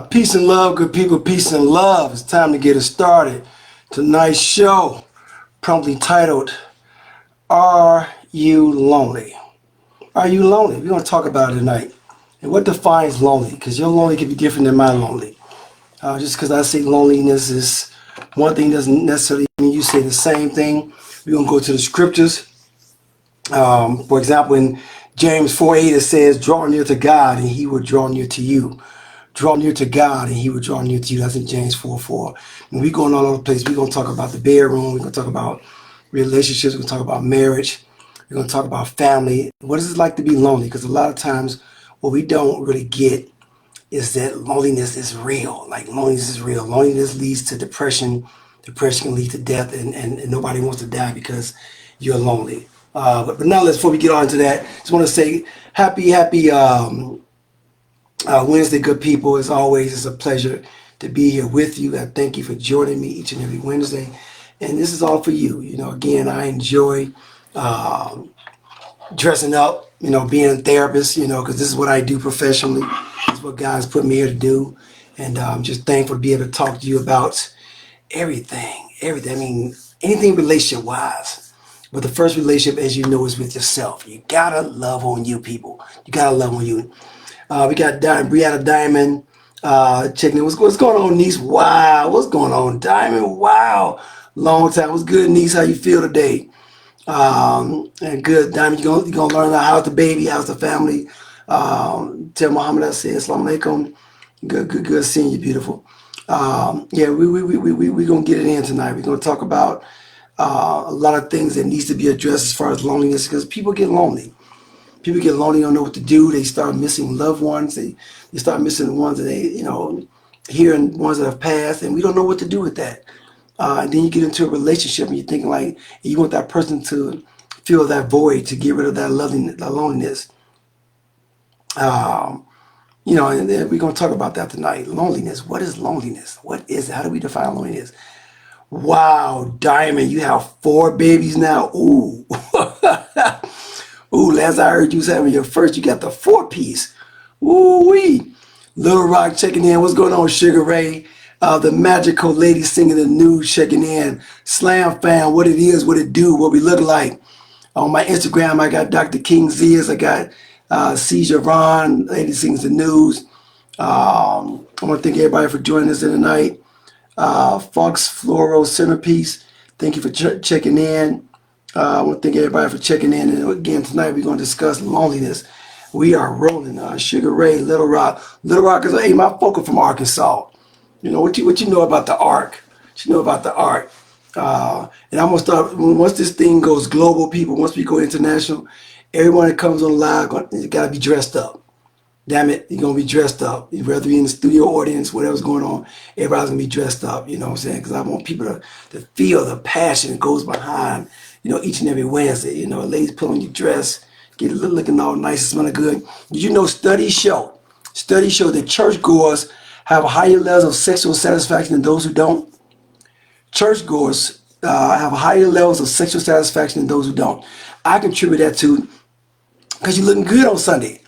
Peace and love, good people. Peace and love. It's time to get it started. Tonight's show, promptly titled, Are You Lonely? Are you lonely? We're going to talk about it tonight. And what defines lonely? Because your lonely can be different than my lonely. Just because I say loneliness is one thing doesn't necessarily mean you say the same thing. We're going to go to the scriptures. For example, in James 4:8, it says, draw near to God and he will draw near to you. Draw near to God and he will draw near to you. That's in James 4:4. And we're going all over the place. We're going to talk about the bedroom. We're going to talk about relationships. We're going to talk about marriage. We're going to talk about family. What is it like to be lonely? Because a lot of times what we don't really get is that loneliness is real. Like loneliness is real. Loneliness leads to depression. Depression can lead to death, and nobody wants to die because you're lonely. But now, before we get on to that, just want to say happy Wednesday, good people. As always, it's a pleasure to be here with you. I thank you for joining me each and every Wednesday. And this is all for you. You know, again, I enjoy dressing up, being a therapist, because this is what I do professionally. This is what God's put me here to do. And I'm just thankful to be able to talk to you about everything. Everything. I mean, anything relationship wise. But the first relationship, as you know, is with yourself. You gotta love on you, people. You gotta love on you. We got Brianna Diamond checking in. What's going on, niece? Wow. What's going on, Diamond? Wow. Long time. What's good, niece? How you feel today? And good, Diamond. You gonna learn how's the baby, how's the family. Tell Muhammad I said, As.L.A.M. Good seeing you, beautiful. Yeah, we gonna get it in tonight. We're gonna talk about a lot of things that needs to be addressed as far as loneliness, because people get lonely. People get lonely, don't know what to do. They start missing loved ones. They start missing the ones that hearing ones that have passed, and we don't know what to do with that. And then you get into a relationship, and you're thinking like you want that person to fill that void, to get rid of that loneliness. And then we're gonna talk about that tonight. Loneliness. What is loneliness? What is it? How do we define loneliness? Wow, Diamond, you have 4 babies now. Ooh. Ooh, last I heard you was having your first, you got the 4-piece. Ooh wee. Little Rock checking in. What's going on, Sugar Ray? The magical lady singing the news checking in. Slam fan, what it is, what it do, what we look like. On my Instagram, I got Dr. King Zias. I got C. Javon, lady sings the news. I want to thank everybody for joining us tonight. Fox Floral Centerpiece, thank you for checking in. I want to thank everybody for checking in. And again, tonight we're going to discuss loneliness. We are rolling. Sugar Ray, Little Rock. Little Rock is my folks from Arkansas. You know what you know about the Ark? What you know about the Ark? And I'm gonna start once this thing goes global, people. Once we go international, everyone that comes on live got to be dressed up. Damn it, you're gonna be dressed up. Whether you're in the studio audience, whatever's going on, everybody's gonna be dressed up. You know what I'm saying? Because I want people to feel the passion that goes behind, each and every Wednesday. Ladies put on your dress, get looking all nice and smelling good. Did you know studies show that churchgoers have higher levels of sexual satisfaction than those who don't? Churchgoers have higher levels of sexual satisfaction than those who don't. I contribute that to because you're looking good on Sunday.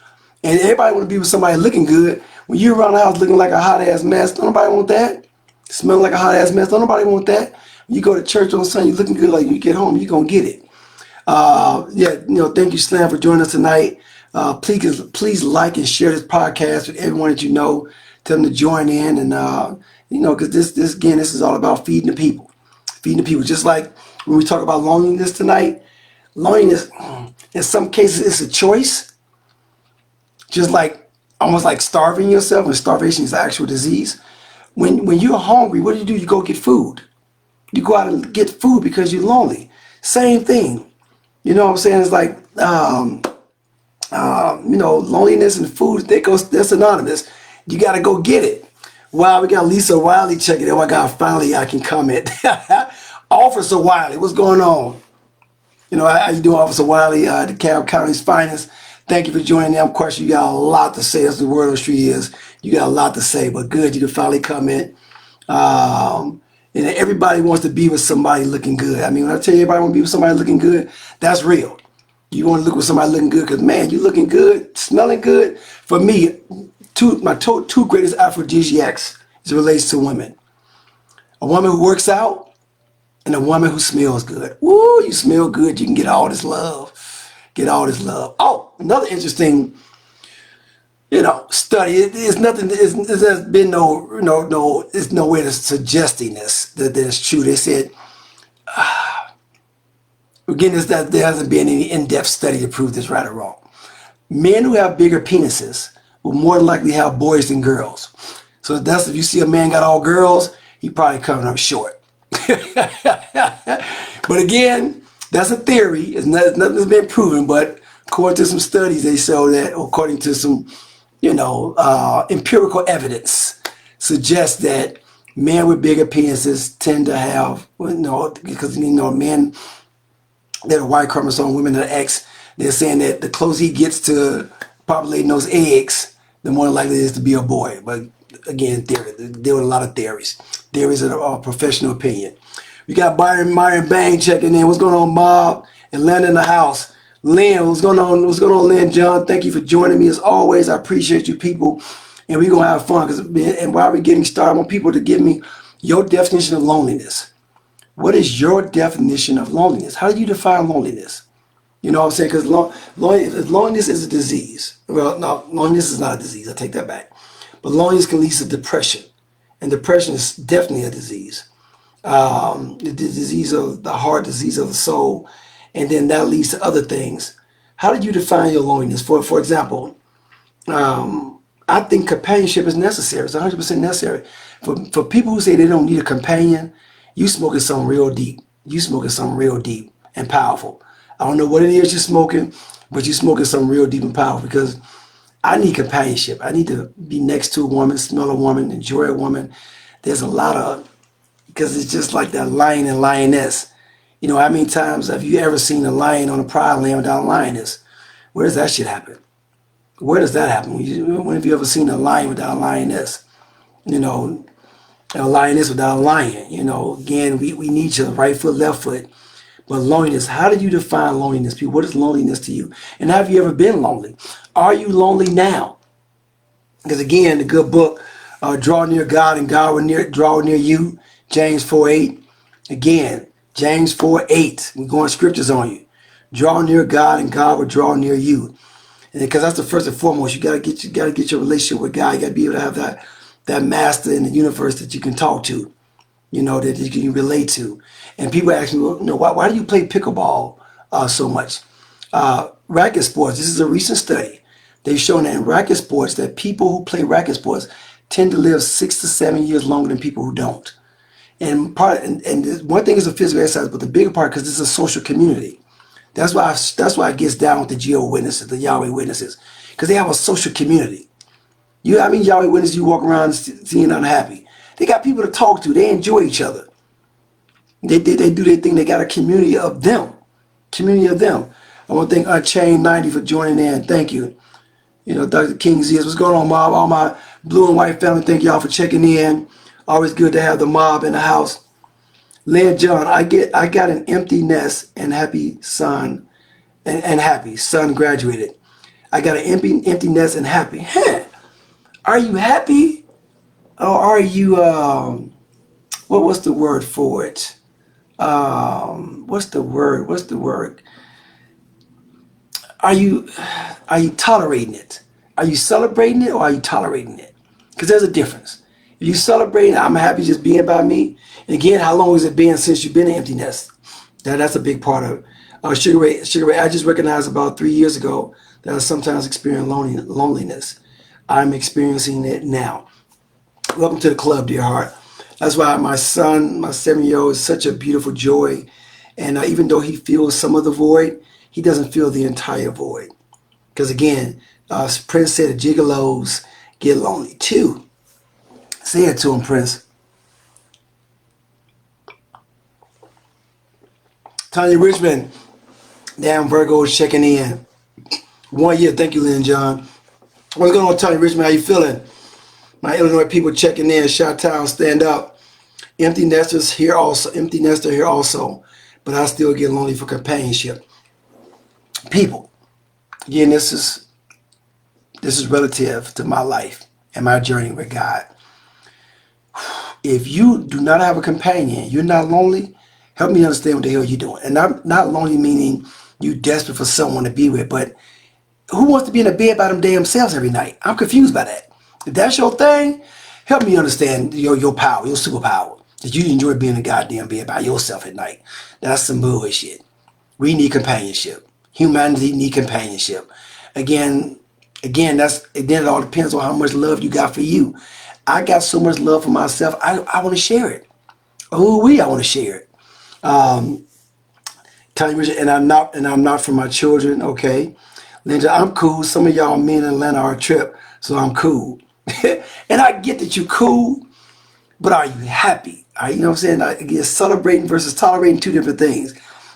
And everybody want to be with somebody looking good. When you're around the house looking like a hot ass mess, don't nobody want that. Smelling like a hot ass mess, don't nobody want that. When you go to church on Sunday, you're looking good, like you get home, you're going to get it. Thank you, Slam, for joining us tonight. Please like and share this podcast with everyone that you know. Tell them to join in. And, because this is all about feeding the people. Feeding the people. Just like when we talk about loneliness tonight, loneliness, in some cases, it's a choice. Just like almost like starving yourself, and starvation is an actual disease. When you're hungry, what do? You go get food. You go out and get food because you're lonely. Same thing. You know what I'm saying? It's like loneliness and food, they're synonymous. You gotta go get it. Wow, we got Lisa Wiley checking in. Oh my God, finally I can comment. Officer Wiley, what's going on? How you doing, Officer Wiley, the DeKalb County's finest. Thank you for joining me. I'm quite sure you got a lot to say. That's the word on the street is. You got a lot to say, but good, you can finally comment. And everybody wants to be with somebody looking good. I mean, when I tell you everybody want to be with somebody looking good, that's real. You want to look with somebody looking good because, man, you looking good, smelling good. For me, two greatest aphrodisiacs as it relates to women. A woman who works out and a woman who smells good. Woo, you smell good, you can get all this love. Get all this love. Oh, another interesting, study. It's nothing. There's been There's no way to suggesting that it's true. They said, again, that there hasn't been any in-depth study to prove this right or wrong. Men who have bigger penises will more than likely have boys than girls. So that's if you see a man got all girls, he probably coming up short. But again, that's a theory. It's nothing that's been proven, but according to some studies, they show that, according to some, empirical evidence, suggests that men with bigger penises tend to have, because men that are Y chromosome, women that are X, they're saying that the closer he gets to populating those eggs, the more likely it is to be a boy. But again, theory. There were a lot of theories. Theories are professional opinion. We got Byron Bang checking in. What's going on, Bob? And Lynn in the house. Lynn, what's going on? What's going on, Lynn? John, thank you for joining me as always. I appreciate you people. And we're going to have fun. And while we're getting started, I want people to give me your definition of loneliness. What is your definition of loneliness? How do you define loneliness? You know what I'm saying? Because loneliness is a disease. Well, no, loneliness is not a disease. I take that back. But loneliness can lead to depression. And depression is definitely a disease. The disease of the heart, disease of the soul. And then that leads to other things. How do you define your loneliness? For example, I think companionship is necessary. It's 100% necessary. For people who say they don't need a companion, you smoking something real deep. You smoking something real deep and powerful. I don't know what it is you're smoking, but you're smoking something real deep and powerful, because I need companionship. I need to be next to a woman, smell a woman, enjoy a woman. There's a lot of, because it's just like that lion and lioness. How many times have you ever seen a lion on a pride land without a lioness? Where does that shit happen? Where does that happen? When have you ever seen a lion without a lioness? A lioness without a lion. Again, we need each other, right foot, left foot. But loneliness, how do you define loneliness, people? What is loneliness to you? And have you ever been lonely? Are you lonely now? Because again, the good book, Draw Near God and God will draw near you, James 4:8. Again, James 4:8. We're going scriptures on you. Draw near God and God will draw near you. And because that's the first and foremost, you gotta get your relationship with God. You gotta be able to have that master in the universe that you can talk to, that you can relate to. And people ask me, why do you play pickleball so much? Racket sports. This is a recent study. They've shown that in racket sports, that people who play racket sports tend to live 6 to 7 years longer than people who don't. And one thing is a physical exercise, but the bigger part, because this is a social community. That's why it gets down with the Jehovah's Witnesses, the Yahweh Witnesses, because they have a social community. Yahweh Witnesses, you walk around seeing unhappy. They got people to talk to. They enjoy each other. They do their thing. They got a community of them. I want to thank Unchained 90 for joining in. Thank you. Dr. King Z, what's going on, mob? All my blue and white family, thank y'all for checking in. Always good to have the mob in the house. Lynn John, I got an empty nest and happy son, and happy son graduated. I got an empty nest and happy. Huh. Are you happy? Or are you, what's the word for it? What's the word? Are you tolerating it? Are you celebrating it, or are you tolerating it? Because there's a difference. If you celebrating, I'm happy just being by me. And again, how long has it been since you've been an empty nest? That's a big part of it. Sugar Ray, I just recognized about 3 years ago that I sometimes experience loneliness. I'm experiencing it now. Welcome to the club, dear heart. That's why my son, my 7-year-old, is such a beautiful joy. And even though he feels some of the void, he doesn't feel the entire void. Because again, Prince said gigolos get lonely too. Say it to him, Prince. Tanya Richmond, damn Virgo is checking in. 1 year, thank you, Lynn John. What's going on, Tanya Richmond? How you feeling? My Illinois people checking in. Chi-Town, stand up. Empty nesters here also. Empty nester here also. But I still get lonely for companionship. People, again, this is relative to my life. in my journey with God. If you do not have a companion, you're not lonely, help me understand what the hell you're doing. And not lonely meaning you desperate for someone to be with, but who wants to be in a bed by them damn selves every night? I'm confused by that. If that's your thing, help me understand your power, your superpower. That you enjoy being in a goddamn bed by yourself at night. That's some bullshit. We need companionship. Humanity need companionship. Again, then it all depends on how much love you got for you. I got so much love for myself. I want to share it. Oh, I want to share it. And I'm not for my children. Okay, Linda, I'm cool. Some of y'all men in Atlanta are a trip, so I'm cool. And I get that you cool, but are you happy? You know what I'm saying? Again, celebrating versus tolerating, two different things.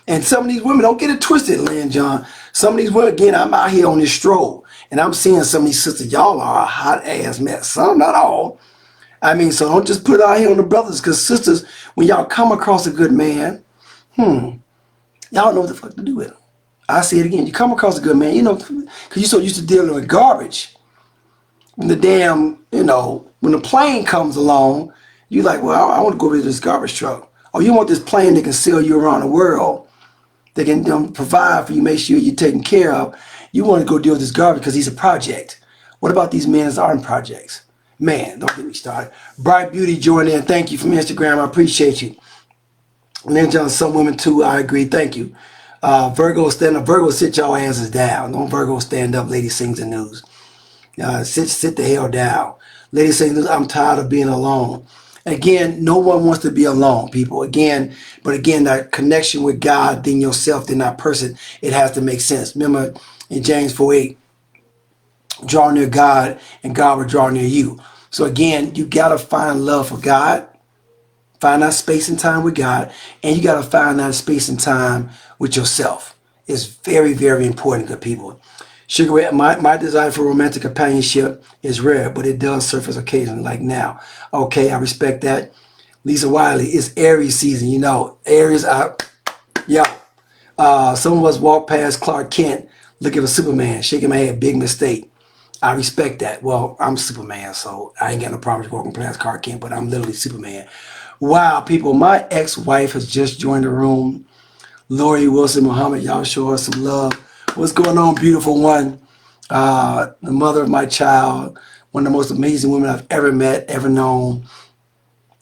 And some of these women, don't get it twisted, Lynn John. Some of these women, again, I'm out here on this stroll, and I'm seeing some of these sisters, y'all are a hot ass mess. Some, not all. I mean, so don't just put it out here on the brothers, because sisters, when y'all come across a good man, y'all know what the fuck to do with him. I say it again. You come across a good man, because you're so used to dealing with garbage. When the damn, when the plane comes along, you're like, well, I want to go to this garbage truck. Or you want this plane that can sail you around the world, that can provide for you, make sure you're taken care of. You want to go deal with this garbage because he's a project. What about these men that aren't projects? Man, don't get me started. Bright Beauty joined in. Thank you from Instagram. I appreciate you. And then John, some women too. I agree. Thank you. Virgo, stand up. Virgo, sit your asses down. Don't Virgo stand up. Lady sings the news. Sit the hell down. Lady sings the news. I'm tired of being alone. Again, no one wants to be alone, people. But again, that connection with God, then yourself, then that person, it has to make sense. Remember in James 4:8, draw near God and God will draw near you. So again, you got to find love for God, find that space and time with God, and you got to find that space and time with yourself. It's very, very important, good people. Sugar Ray, my desire for romantic companionship is rare, but it does surface occasionally, like now. Okay, I respect that. Lisa Wiley, it's Aries season, Aries out. Yeah. Some of us walk past Clark Kent looking for Superman, shaking my head, big mistake. I respect that. Well, I'm Superman, so I ain't got no problem walking past Clark Kent, but I'm literally Superman. Wow, people, my ex-wife has just joined the room. Lori Wilson Muhammad, y'all show us some love. What's going on, beautiful one? The mother of my child, one of the most amazing women I've ever met, ever known.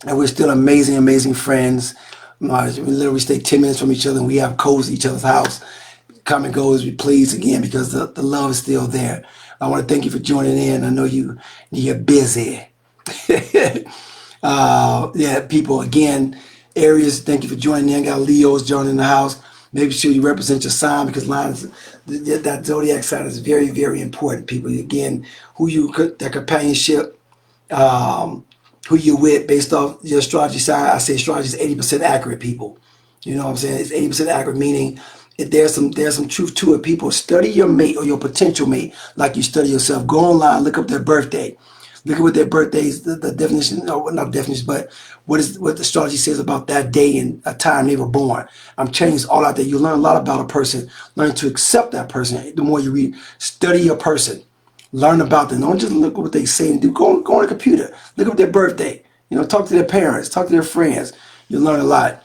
And we're still amazing, amazing friends. We literally stay 10 minutes from each other, and we have codes at each other's house. Come and go as we please, again, because the love is still there. I want to thank you for joining in. I know you're busy. Yeah, people, again, Aries, thank you for joining in. Got Leos joining the house. Make sure you represent your sign, because that zodiac sign is very, very important, people. Again, that companionship, who you with based off your astrology sign. I say astrology is 80% accurate, people. You know what I'm saying? It's 80% accurate, meaning there's some truth to it, people. Study your mate or your potential mate like you study yourself. Go online, look up their birthday. Look at what their birthdays, the definition, no, not definition, but what the astrology says about that day and a time they were born. I'm telling you, it's all out there. You learn a lot about a person. Learn to accept that person. The more you read, study your person. Learn about them. Don't just look at what they say and do. Go on the computer. Look up their birthday. Talk to their parents. Talk to their friends. You'll learn a lot.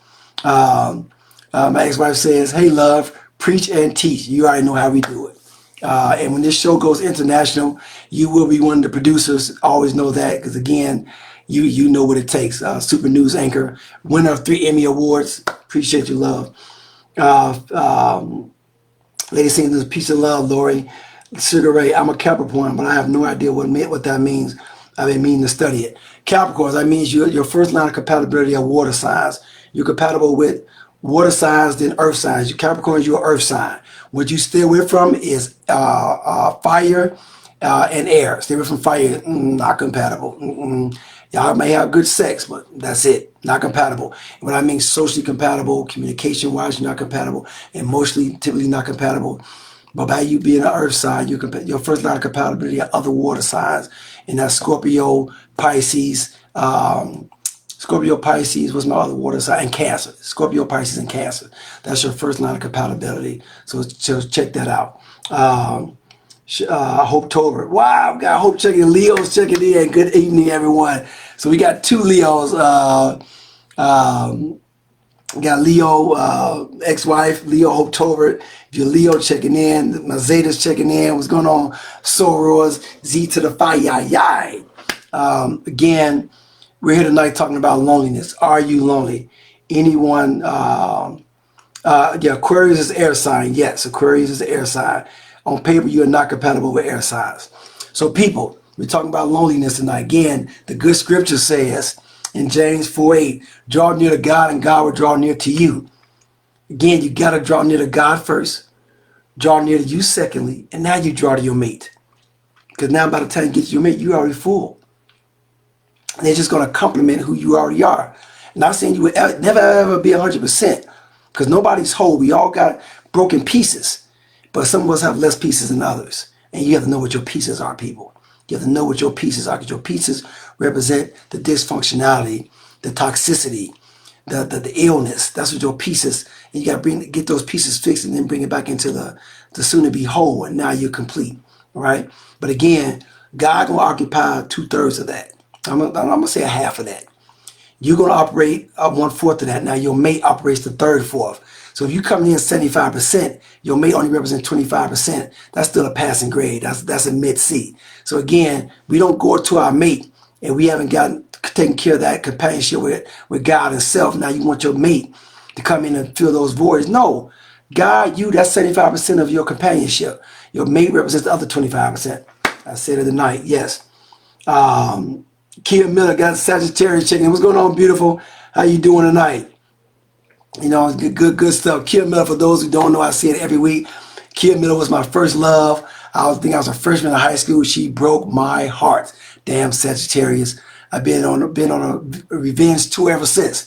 My ex-wife says, hey, love, preach and teach. You already know how we do it. And when this show goes international, you will be one of the producers. Always know that, because again, you know what it takes. Super news anchor, winner of 3 Emmy Awards. Appreciate your love. Lady singing this piece of love, Lori. Sugar Ray, I'm a Capricorn, but I have no idea what that means. I've been meaning to study it. Capricorns, that means your first line of compatibility are water signs. You're compatible with water signs, then earth signs. Capricorns, you're earth sign. What you stay away from is fire and air. Stay away from fire. Not compatible. Y'all may have good sex, but that's it. Not compatible. What I mean, socially compatible, communication-wise, you're not compatible. Emotionally, typically not compatible. But by you being an earth sign, your first line of compatibility are other water signs. And that's Scorpio, Pisces, what's my other water sign? And Cancer. Scorpio, Pisces, and Cancer. That's your first line of compatibility. So check that out. Hope-tober. Wow, we got Hope checking in. Leo's checking in. Good evening, everyone. So we got two Leos. We got Leo, ex-wife, Leo Hope-tober. If you're Leo checking in, my Zeta's checking in. What's going on? Soros, Z to the Phi, yai. Again, we're here tonight talking about loneliness. Are you lonely? Anyone? Yeah, Aquarius is air sign. Yes, Aquarius is air sign. On paper, you are not compatible with air signs. So people, we're talking about loneliness tonight. Again, the good scripture says in James 4:8, draw near to God and God will draw near to you. Again, you got to draw near to God first, draw near to you secondly, and now you draw to your mate. Because now by the time you get to your mate, you're already full. And they're just going to complement who you already are. Not saying you would never ever be 100%, because nobody's whole. We all got broken pieces, but some of us have less pieces than others. And you have to know what your pieces are, people. You have to know what your pieces are, because your pieces represent the dysfunctionality, the toxicity, the illness. That's what your pieces. And you got to get those pieces fixed and then bring it back into the soon to be whole. And now you're complete, right? But again, God will occupy 2/3 of that. I'm gonna say a half of that. You're going to operate 1/4 of that. Now your mate operates the 1/3, 4th. So if you come in 75%, your mate only represents 25%. That's still a passing grade. That's a mid-C. So again, we don't go to our mate and we haven't gotten taken care of that companionship with God and self. Now you want your mate to come in and fill those voids. No, God, that's 75% of your companionship. Your mate represents the other 25%. I said it tonight. Yes. Kia Miller got Sagittarius checking. What's going on, beautiful? How you doing tonight? You know, good stuff. Kia Miller, for those who don't know, I say it every week. Kia Miller was my first love. I think I was a freshman in high school. She broke my heart. Damn Sagittarius. I've been on a revenge tour ever since.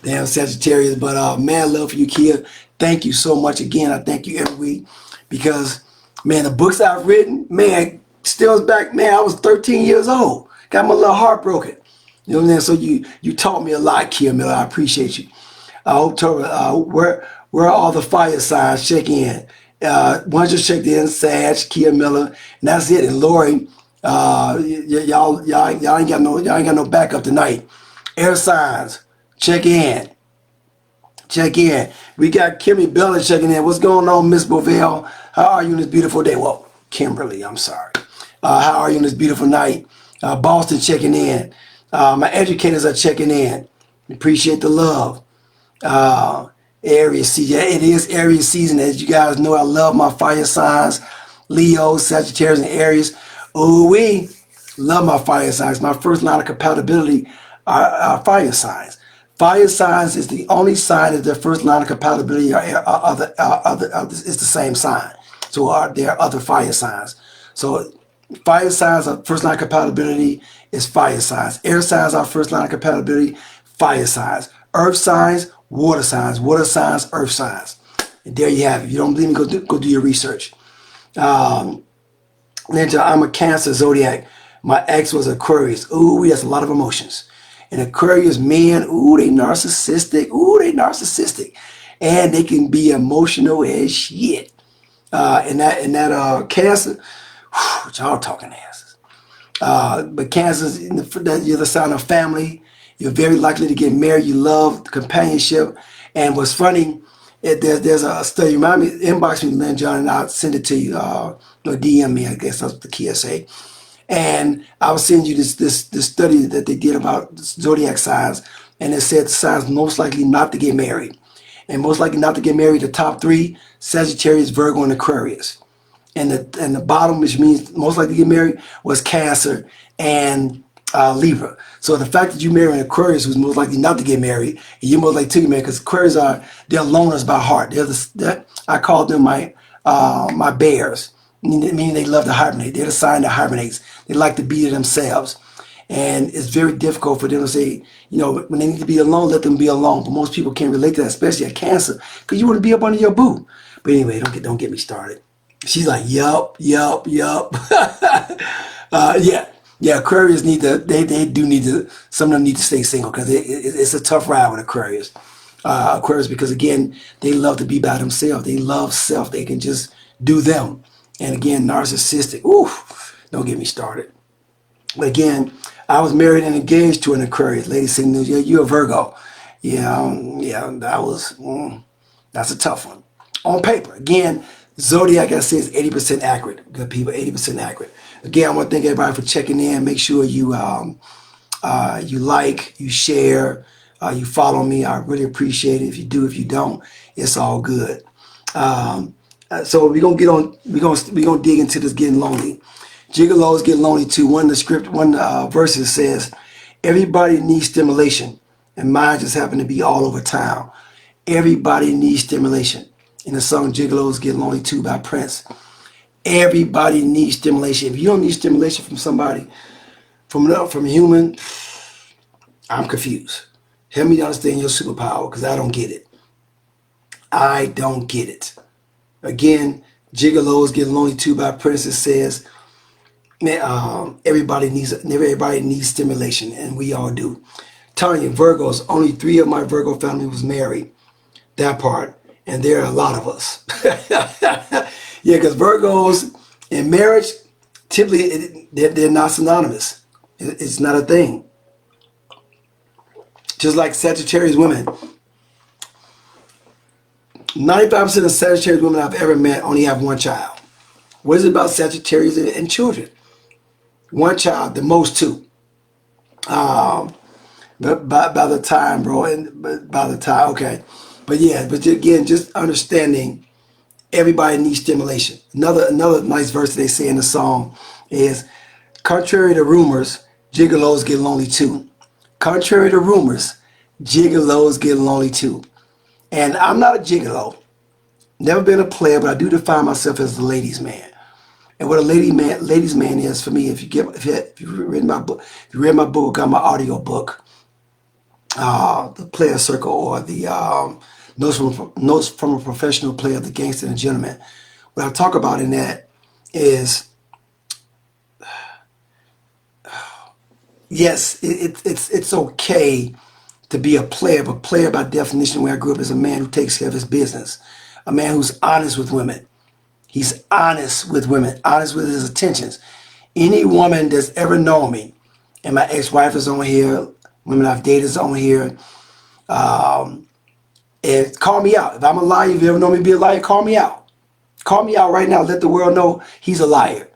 Damn Sagittarius. But man, love for you, Kia. Thank you so much again. I thank you every week because, man, the books I've written, man, stems back. Man, I was 13 years old. Got my little heart broken. You know what I'm saying? So you taught me a lot, Kia Miller. I appreciate you. I hope where are all the fire signs? Check in. One just checked in, Sag, Kia Miller, and that's it. And Lori, y'all ain't got no backup tonight. Air signs, check in. Check in. We got Kimmy Bella checking in. What's going on, Miss Bovell? How are you on this beautiful day? Well, Kimberly, I'm sorry. How are you on this beautiful night? Boston checking in. My educators are checking in. Appreciate the love. Aries season. It is Aries season. As you guys know, I love my fire signs. Leo, Sagittarius, and Aries. Oh, we love my fire signs. My first line of compatibility are fire signs. Fire signs is the only sign that their first line of compatibility is the same sign. So there are other fire signs. So fire signs, our first line of compatibility is fire signs. Air signs, our first line of compatibility, fire signs. Earth signs, water signs. Water signs, earth signs. And there you have it. If you don't believe me, go do your research. Ninja, I'm a Cancer zodiac. My ex was Aquarius. Ooh, that's a lot of emotions. And Aquarius men, ooh, they narcissistic. Ooh, they narcissistic. And they can be emotional as shit. And that Cancer, whew, y'all talking asses. But Cancer, you're the sign of family. You're very likely to get married. You love companionship. And what's funny, there's a study. Remind me, inbox me, Lynn John, and I'll send it to you. Or DM me, I guess that's what the key say. And I will send you this study that they did about zodiac signs. And it said the signs most likely not to get married. And most likely not to get married, the top 3, Sagittarius, Virgo, and Aquarius. And the bottom, which means most likely to get married, was Cancer and Libra. So the fact that you marry an Aquarius who's most likely not to get married, and you're most likely to get married, because Aquarius they're loners by heart. I call them my bears, meaning they love to hibernate. They're the sign that hibernates. They like to be to themselves. And it's very difficult for them to say, you know, when they need to be alone, let them be alone. But most people can't relate to that, especially at Cancer, because you want to be up under your boo. But anyway, don't get me started. She's like, yup. Yeah, Aquarius they do need to, some of them need to stay single, because it's a tough ride with Aquarius. Aquarius, because again, they love to be by themselves. They love self. They can just do them. And again, narcissistic. Ooh, don't get me started. But again, I was married and engaged to an Aquarius. Lady saying, yeah, you're a Virgo. Yeah, that's a tough one. On paper, again, Zodiac, I say, is 80% accurate. Good people, 80% accurate. Again, I want to thank everybody for checking in. Make sure you you like, you share, you follow me. I really appreciate it. If you do, if you don't, it's all good. So we're gonna get on. We're gonna dig into this getting lonely. Gigolos get lonely too. One verses says, everybody needs stimulation, and mine just happened to be all over town. Everybody needs stimulation. In the song "Gigolos Get Lonely Too" by Prince, everybody needs stimulation. If you don't need stimulation from somebody, from a human, I'm confused. Help me to understand your superpower, because I don't get it. I don't get it. Again, Gigolos Get Lonely Too by Prince says, man, everybody needs stimulation, and we all do. Tanya, Virgos, only 3 of my Virgo family was married. That part. And there are a lot of us. Yeah, because Virgos in marriage, typically they're not synonymous. It's not a thing. Just like Sagittarius women. 95% of Sagittarius women I've ever met only have one child. What is it about Sagittarius and children? One child, the most 2. But by the time, bro, okay. But yeah, but again, just understanding everybody needs stimulation. Another nice verse they say in the song is, contrary to rumors, gigolos get lonely too. Contrary to rumors, gigolos get lonely too. And I'm not a gigolo. Never been a player, but I do define myself as a ladies' man. And what a ladies' man is for me, if you read my book, got my audio book, the Player Circle, or the Notes from a Professional Player, the Gangster and Gentleman. What I talk about in that is, yes, it's okay to be a player, but player by definition, where I grew up, is a man who takes care of his business, a man who's honest with women. He's honest with women, honest with his intentions. Any woman that's ever known me, and my ex-wife is on here, women I've dated is on here, and call me out. If I'm a liar, if you ever know me be a liar, call me out. Call me out right now. Let the world know he's a liar.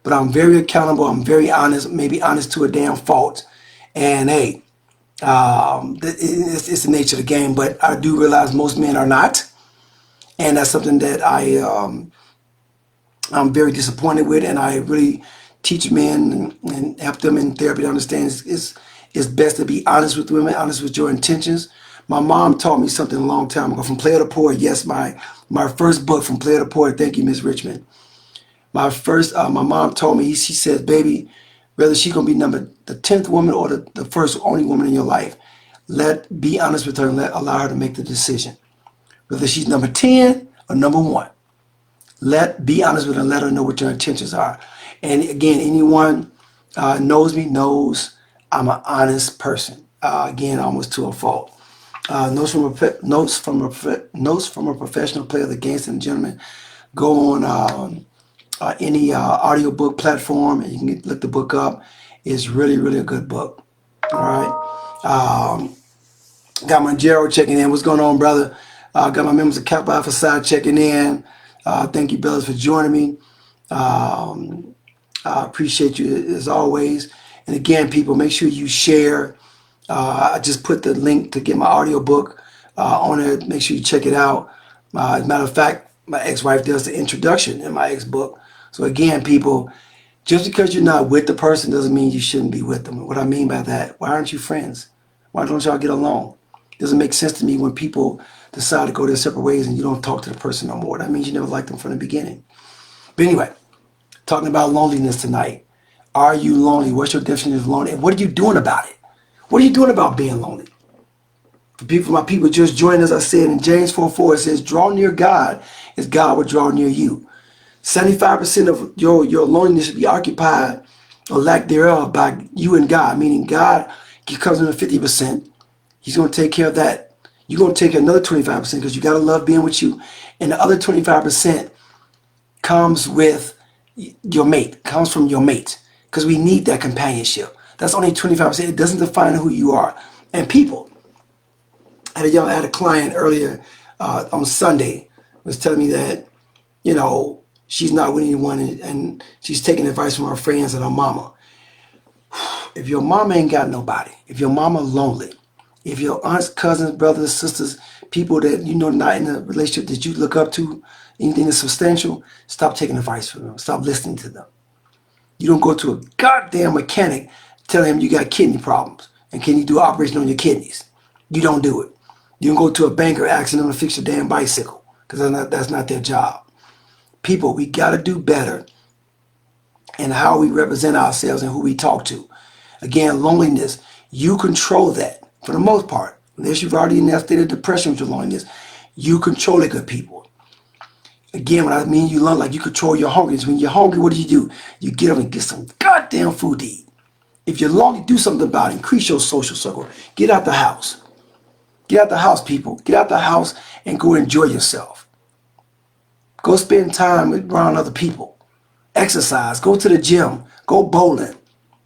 But I'm very accountable. I'm very honest, maybe honest to a damn fault. And hey, it's the nature of the game, but I do realize most men are not. And that's something that I'm very disappointed with, and I really teach men and help them in therapy to understand it's best to be honest with women, honest with your intentions. My mom taught me something a long time ago, From Player to Poet. Yes, my first book, From Player to Poet. Thank you, Miss Richmond. My mom told me, she said, baby, whether she's going to be the 10th woman or the first only woman in your life, be honest with her and allow her to make the decision. Whether she's number 10 or number 1. Be honest with her and let her know what your intentions are. And again, anyone knows me knows I'm an honest person. Again, almost to a fault. Notes from a Professional Player, the Gangster and Gentleman. Go on any audiobook platform, and you can look the book up. It's really, really a good book. All right. Got my Gerald checking in. What's going on, brother? Got my members of Kappa Alpha Psi checking in. Thank you, brothers, for joining me. I appreciate you as always. And again, people, make sure you share. I just put the link to get my audiobook on it. Make sure you check it out. As a matter of fact, my ex-wife does the introduction in my ex-book. So again, people, just because you're not with the person doesn't mean you shouldn't be with them. What I mean by that, why aren't you friends? Why don't y'all get along? It doesn't make sense to me when people decide to go their separate ways and you don't talk to the person no more. That means you never liked them from the beginning. But anyway, talking about loneliness tonight. Are you lonely? What's your definition of lonely? And what are you doing about it? What are you doing about being lonely? For my people just joined, as I said in James 4:4, it says, draw near God as God will draw near you. 75% of your loneliness should be occupied, or lack thereof, by you and God, meaning God comes in at 50%. He's going to take care of that. You're going to take care of another 25% because you got to love being with you. And the other 25%, comes with your mate, comes from your mate, because we need that companionship. That's only 25%. It doesn't define who you are. And people, I had a client earlier on Sunday was telling me that, she's not with anyone, and she's taking advice from her friends and her mama. If your mama ain't got nobody, if your mama lonely, if your aunts, cousins, brothers, sisters, people that not in a relationship that you look up to, anything that's substantial, stop taking advice from them. Stop listening to them. You don't go to a goddamn mechanic telling him you got kidney problems and can you do an operation on your kidneys. You don't do it. You don't go to a banker asking them to fix your damn bicycle because that's not their job. People, we got to do better in how we represent ourselves and who we talk to. Again, loneliness, you control that for the most part. Unless you've already in that state of depression with your loneliness, you control it, good people. Again, when I mean you learn, like you control your hunger, is when you're hungry, what do? You get up and get some goddamn food to eat. If you're lonely, do something about it. Increase your social circle. Get out the house. Get out the house, people. Get out the house and go enjoy yourself. Go spend time around other people. Exercise. Go to the gym. Go bowling.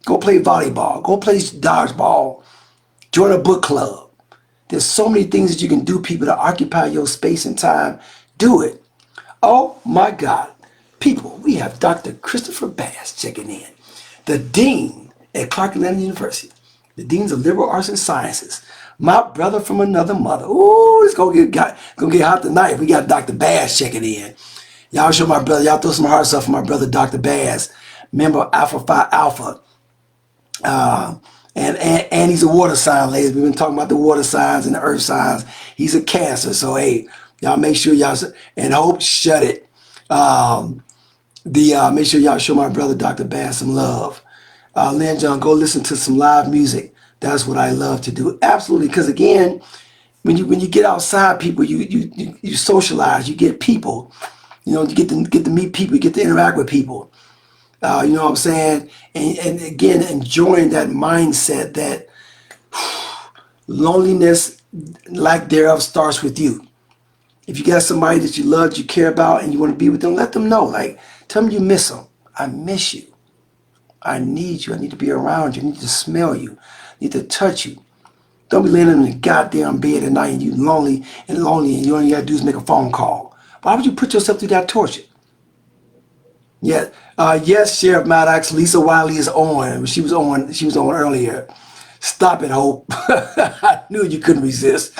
Go play volleyball. Go play dodgeball. Join a book club. There's so many things that you can do, people, to occupy your space and time. Do it. Oh my God. People, we have Dr. Christopher Bass checking in. The Dean at Clark Atlanta University. The Deans of Liberal Arts and Sciences. My brother from another mother. Ooh, it's gonna get hot tonight. We got Dr. Bass checking in. Y'all show my brother, y'all throw some hearts up for my brother, Dr. Bass. Member Alpha Phi Alpha. And he's a water sign, ladies. We've been talking about the water signs and the earth signs. He's a Cancer. So, hey, y'all make sure y'all, and Hope, shut it. Make sure y'all show my brother, Dr. Bass, some love. Lynn John, go listen to some live music. That's what I love to do. Absolutely. Because again, when you get outside, people, you socialize, you get people, you get to meet people, you get to interact with people. You know what I'm saying? And again, enjoying that mindset that loneliness, lack thereof, starts with you. If you got somebody that you love, that you care about, and you want to be with them, let them know. Like, tell them you miss them. I miss you. I need you. I need to be around you. I need to smell you. I need to touch you. Don't be laying in the goddamn bed at night and you lonely, and you only got to do is make a phone call. Why would you put yourself through that torture? Yeah. Yes, Sheriff Maddox, Lisa Wiley is on. She was on earlier. Stop it, Hope. I knew you couldn't resist.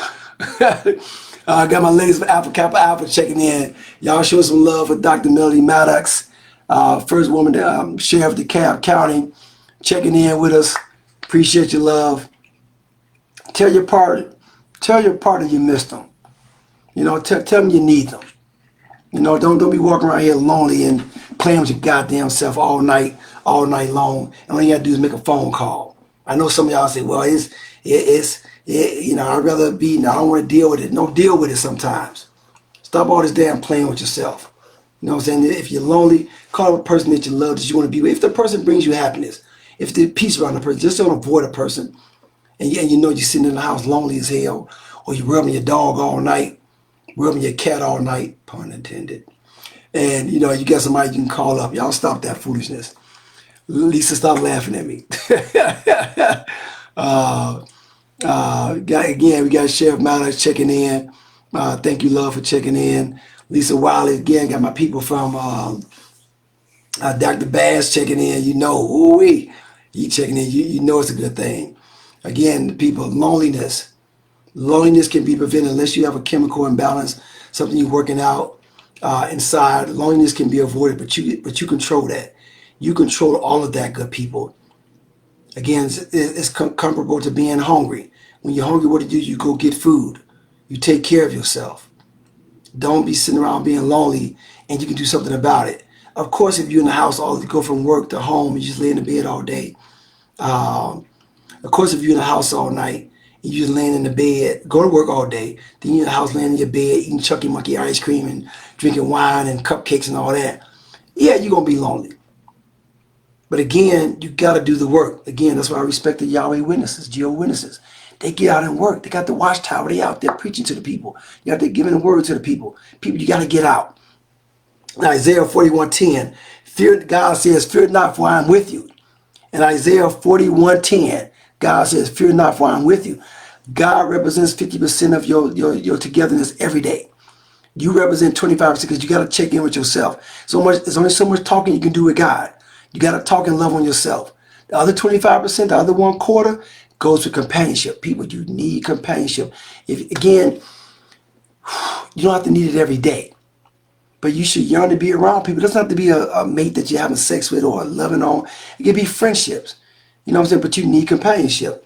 I got my ladies from Alpha Kappa Alpha checking in. Y'all show some love for Dr. Melody Maddox, first woman to Sheriff of DeKalb County, checking in with us. Appreciate your love. Tell your partner you missed them. Tell them you need them. Don't be walking around here lonely and playing with your goddamn self all night long. And all you gotta do is make a phone call. I know some of y'all say, well, I'd rather be, I don't want to deal with it. No, deal with it sometimes. Stop all this damn playing with yourself. You know what I'm saying? If you're lonely, call a person that you love, that you want to be with. If the person brings you happiness, if there's peace around the person, just don't avoid a person. And you're sitting in the house lonely as hell, or you're rubbing your dog all night, rubbing your cat all night, pun intended. And, you got somebody you can call up. Y'all stop that foolishness. Lisa, stop laughing at me. Again, we got Sheriff Maddox checking in. Thank you, love, for checking in. Lisa Wiley, again, got my people from Dr. Bass checking in. Ooh-wee, you checking in. You know it's a good thing. Again, people, loneliness. Loneliness can be prevented unless you have a chemical imbalance, something you're working out inside. Loneliness can be avoided, but you control that. You control all of that, good people. Again, it's comparable to being hungry. When you're hungry, what do? You go get food. You take care of yourself. Don't be sitting around being lonely, and you can do something about it. Of course, if you're in the house, you go from work to home, you just lay in the bed all day. Of course, if you're in the house all night, and you're just laying in the bed, go to work all day, then you're in the house laying in your bed, eating Chucky Monkey ice cream and drinking wine and cupcakes and all that. Yeah, you're going to be lonely. But again, you got to do the work. Again, that's why I respect the Yahweh witnesses, Jehovah's Witnesses. They get out and work. They got the watchtower. They out there preaching to the people. You got there giving the word to the people. People, you got to get out. In Isaiah 41:10, God says, fear not, for I am with you. In Isaiah 41:10, God says, fear not, for I am with you. God represents 50% of your togetherness every day. You represent 25% because you got to check in with yourself. There's only so much talking you can do with God. You got to talk and love on yourself. The other 25%, the other one quarter, goes to companionship. People, you need companionship. Again, you don't have to need it every day, but you should yearn to be around people. It doesn't have to be a mate that you're having sex with or loving on. It can be friendships. You know what I'm saying? But you need companionship.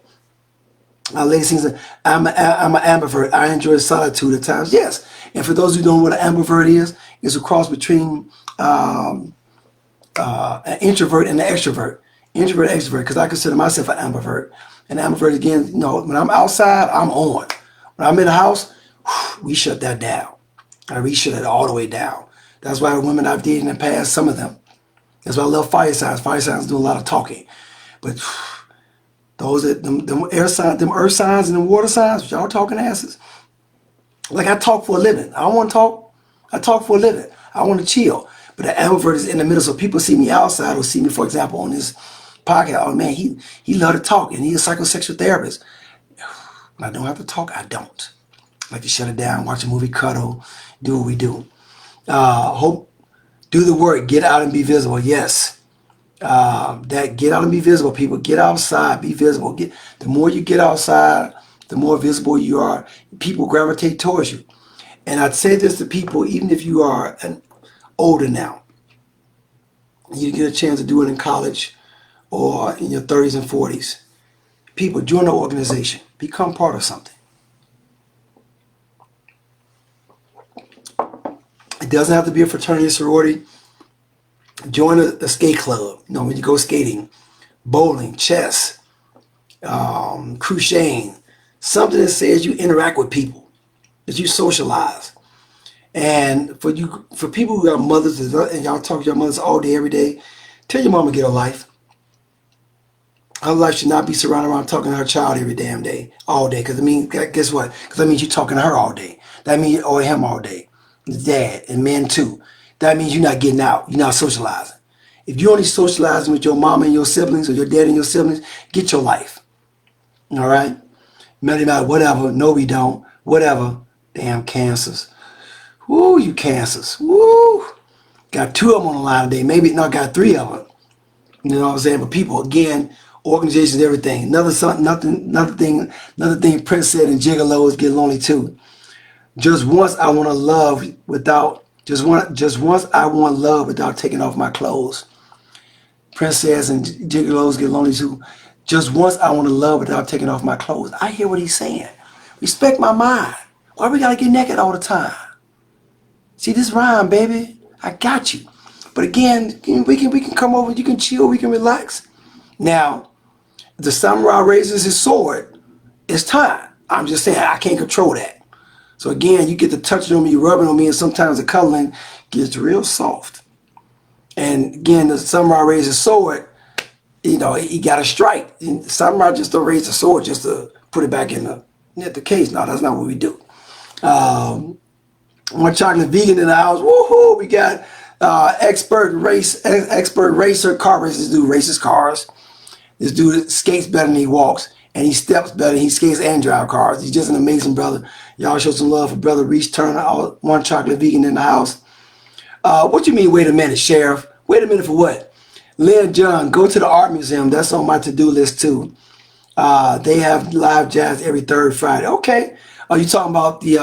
Ladies and gentlemen, I'm an ambivert. I enjoy solitude at times. Yes. And for those who don't know what an ambivert is, it's a cross between an introvert and an extrovert. Introvert, extrovert, because I consider myself an ambivert. And ambivert, again, when I'm outside, I'm on. When I'm in the house, we shut that down. We shut it all the way down. That's why women I've dated in the past, some of them. That's why I love fire signs. Fire signs do a lot of talking. But those that them air signs, them earth signs and them water signs, y'all talking asses. Like I talk for a living. I don't want to talk. I talk for a living. I want to chill. But the ambivert is in the middle, so people see me outside or see me, for example, on this podcast. Oh man, he love to talk and he's a psychosexual therapist. When I don't have to talk, I don't. I like to shut it down, watch a movie, cuddle, do what we do. Do the work, get out and be visible. Yes. That get out and be visible, people. Get outside, be visible. The more you get outside, the more visible you are. People gravitate towards you. And I'd say this to people, even if you are older now, you get a chance to do it in college or in your 30s and 40s. People, join an organization. Become part of something. It doesn't have to be a fraternity or sorority. Join a skate club. You know, when you go skating, bowling, chess, crocheting, something that says you interact with people, that you socialize. And for people who have mothers and y'all talk to your mothers all day, every day, tell your mom to get a life. Her life should not be surrounded around talking to her child every damn day, all day. Because guess what? Because that means you're talking to her all day. That means or him all day. Dad and men too. That means you're not getting out. You're not socializing. If you're only socializing with your mom and your siblings or your dad and your siblings, get your life. All right? Matter whatever. No, we don't. Whatever. Damn cancers. Woo, you cancers. Woo. Got 2 of them on the line today. Maybe not got 3 of them. You know what I'm saying? But people, again, organizations, everything. Another thing Prince said in Gigolos get lonely too. Just once I want to love without just once I want love without taking off my clothes. Prince says and Gigolos get lonely too. Just once I want to love without taking off my clothes. I hear what he's saying. Respect my mind. Why we gotta get naked all the time? See this rhyme, baby. I got you. But again, we can come over, you can chill, we can relax. Now, if the samurai raises his sword, it's time. I'm just saying I can't control that. So again, you get to touching on me, rubbing on me, and sometimes the cuddling gets real soft. And again, the samurai raises his sword, you know, he got to strike. And the samurai just don't raise the sword just to put it back in the case. No, that's not what we do. One chocolate vegan in the house. Woohoo! We got expert racer, car racer. This dude races cars. This dude skates better than he walks. And he steps better. He skates and drives cars. He's just an amazing brother. Y'all show some love for brother Reese Turner, one chocolate vegan in the house. What you mean, wait a minute, Sheriff? Wait a minute for what? Lynn John, go to the art museum. That's on my to-do list too. They have live jazz every 3rd Friday. Okay. Are you talking about the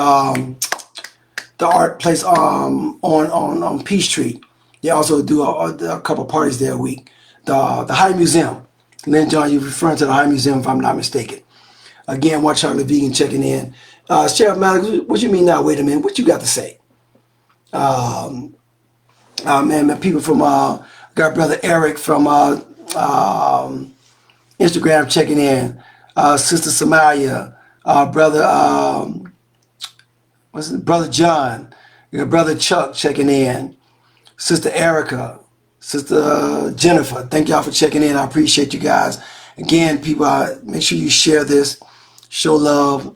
art place on Peachtree? They also do a couple parties there a week. The High Museum. Lynn John, you're referring to the High Museum if I'm not mistaken. Again, one chocolate vegan checking in. Sheriff Malik, what you mean now? Wait a minute. What you got to say? Man, people from got brother Eric from Instagram checking in. Sister Somalia, brother brother John, your brother Chuck checking in. Sister Erica, Sister Jennifer, thank y'all for checking in. I appreciate you guys. Again, people, make sure you share this, show love,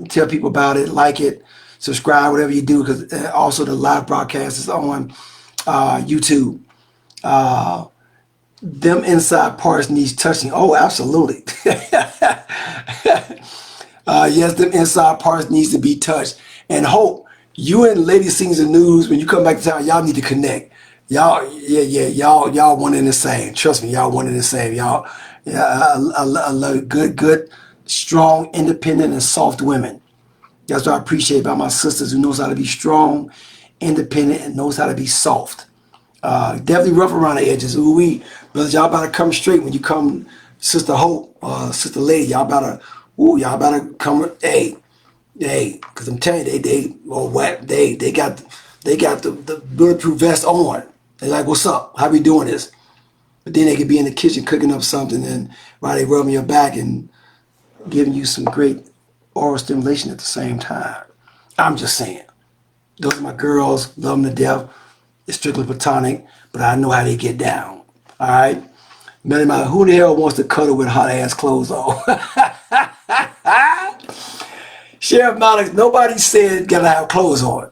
tell people about it, like it, subscribe, whatever you do, because also the live broadcast is on YouTube. Them inside parts needs touching. Oh, absolutely. Yes, them inside parts needs to be touched. And Hope, you and Lady Sings the News, when you come back to town, y'all need to connect. Y'all, yeah, y'all one and the same. Trust me, y'all one and the same. Y'all, yeah, I love good, strong, independent, and soft women. That's what I appreciate about my sisters who knows how to be strong, independent, and knows how to be soft. Definitely rough around the edges. Ooh, brothers, y'all better come straight when you come, Sister Hope, Sister Lady. Y'all better come. Hey, because I'm telling you, they got the bulletproof vest on. They're like, what's up? How we doing this? But then they could be in the kitchen cooking up something, and while they rubbing your back and giving you some great oral stimulation at the same time. I'm just saying. Those are my girls. Love them to death. It's strictly platonic, but I know how they get down. All right? Who the hell wants to cuddle with hot ass clothes on? Sheriff Maddox, nobody said gotta have clothes on.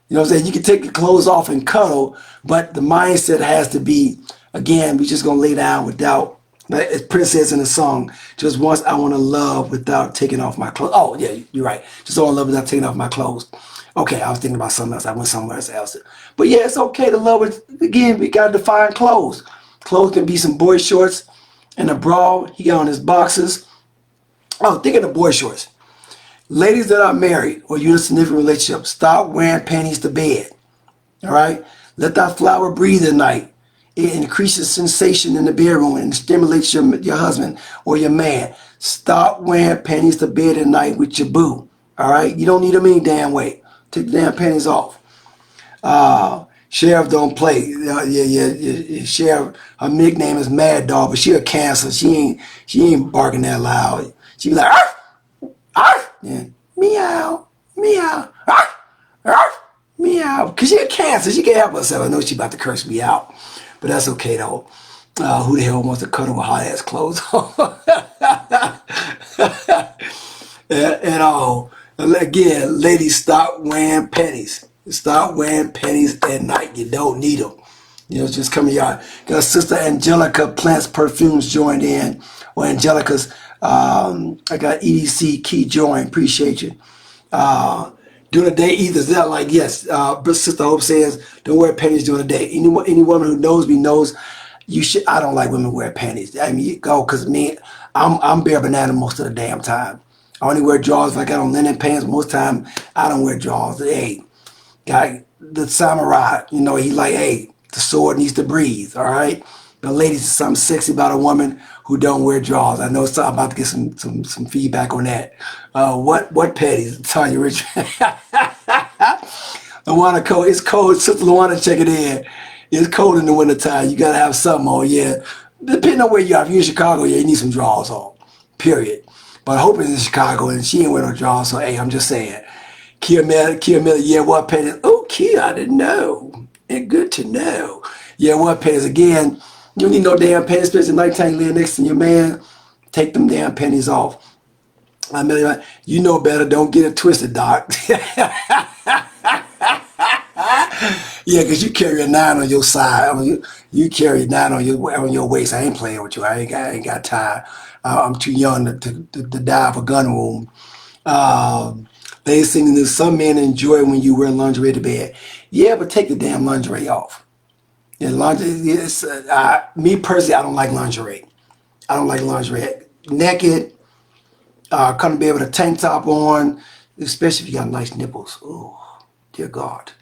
You know what I'm saying? You can take your clothes off and cuddle, but the mindset has to be, again, we just gonna lay down without, like as Prince says in the song, just once I wanna love without taking off my clothes. Oh, yeah, you're right. Just wanna love without taking off my clothes. Okay, I was thinking about something else. I went somewhere else. But yeah, it's okay to love it. Again, we gotta define clothes. Clothes can be some boy shorts and a bra. He got on his boxers. Oh, think of the boy shorts. Ladies that are married or you're in a significant relationship, stop wearing panties to bed. All right? Let that flower breathe at night. It increases sensation in the bedroom and stimulates your husband or your man. Stop wearing panties to bed at night with your boo. All right? You don't need them any damn way. Take the damn panties off. Sheriff don't play. Sheriff, her nickname is Mad Dog, but she a Cancer. She ain't barking that loud. She be like, arf! Arf! Yeah. Meow, meow, arf, arf, meow. Because she a Cancer. She can't help herself. I know she about to curse me out. But that's okay, though. Who the hell wants to cuddle with hot ass clothes on? Again, ladies, stop wearing panties. Stop wearing panties at night. You don't need them. You know, just come here. Got Sister Angelica Plants Perfumes joined in. Or Angelica's, I got EDC Key join. Appreciate you. During the day, either that, like, yes, Sister Hope says, don't wear panties during the day. Any woman who knows me knows you should. I don't like women wear panties. I mean, you go, because me, I'm bare banana most of the damn time. I only wear drawers if I got on linen pants. Most time, I don't wear drawers. Hey, guy, the samurai, you know, he like, hey, the sword needs to breathe, all right? The ladies, something sexy about a woman who don't wear drawers. I know I'm about to get some feedback on that. What panties? Tanya Rich. Luana cold. It's cold. Sister Luana, check it in. It's cold in the wintertime. You got to have something on, yeah. Depending on where you are. If you're in Chicago, yeah, you need some drawers on, period. But I hope it's in Chicago and she ain't wearing no drawers, so hey, I'm just saying. Kia Miller, yeah, what panties? Oh, Kia, I didn't know. And good to know. Yeah, what panties? Again, you don't need no damn panties, especially nighttime laying next to your man. Take them damn panties off. I mean, you know better. Don't get it twisted, Doc. Yeah, because you carry a 9 on your side. I mean, you carry a 9 on your waist. I ain't playing with you. I ain't got time. I'm too young to die of a gun wound. They singing this. Some men enjoy when you wear lingerie to bed. Yeah, but take the damn lingerie off. Yeah, lingerie. Yes, me personally, I don't like lingerie. I don't like lingerie. Naked, couldn't be able to tank top on, especially if you got nice nipples. Oh, dear God.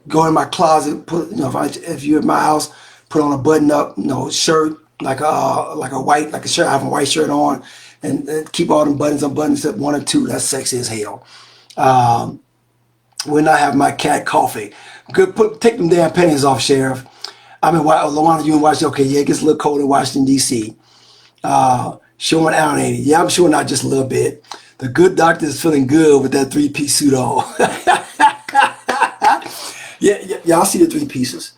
Go in my closet. Put, you know, if you're at my house, put on a button-up, you know, shirt like a shirt. I have a white shirt on, and keep all them buttons unbuttoned except 1 or 2. That's sexy as hell. When I have my cat coffee, take them damn panties off, Sheriff. I mean, Luana, you in Washington? Okay, yeah, it gets a little cold in Washington D.C. Showing out, ain't it? Yeah, I'm showing out just a little bit. The good doctor is feeling good with that 3-piece suit on. Yeah, y'all see the 3 pieces.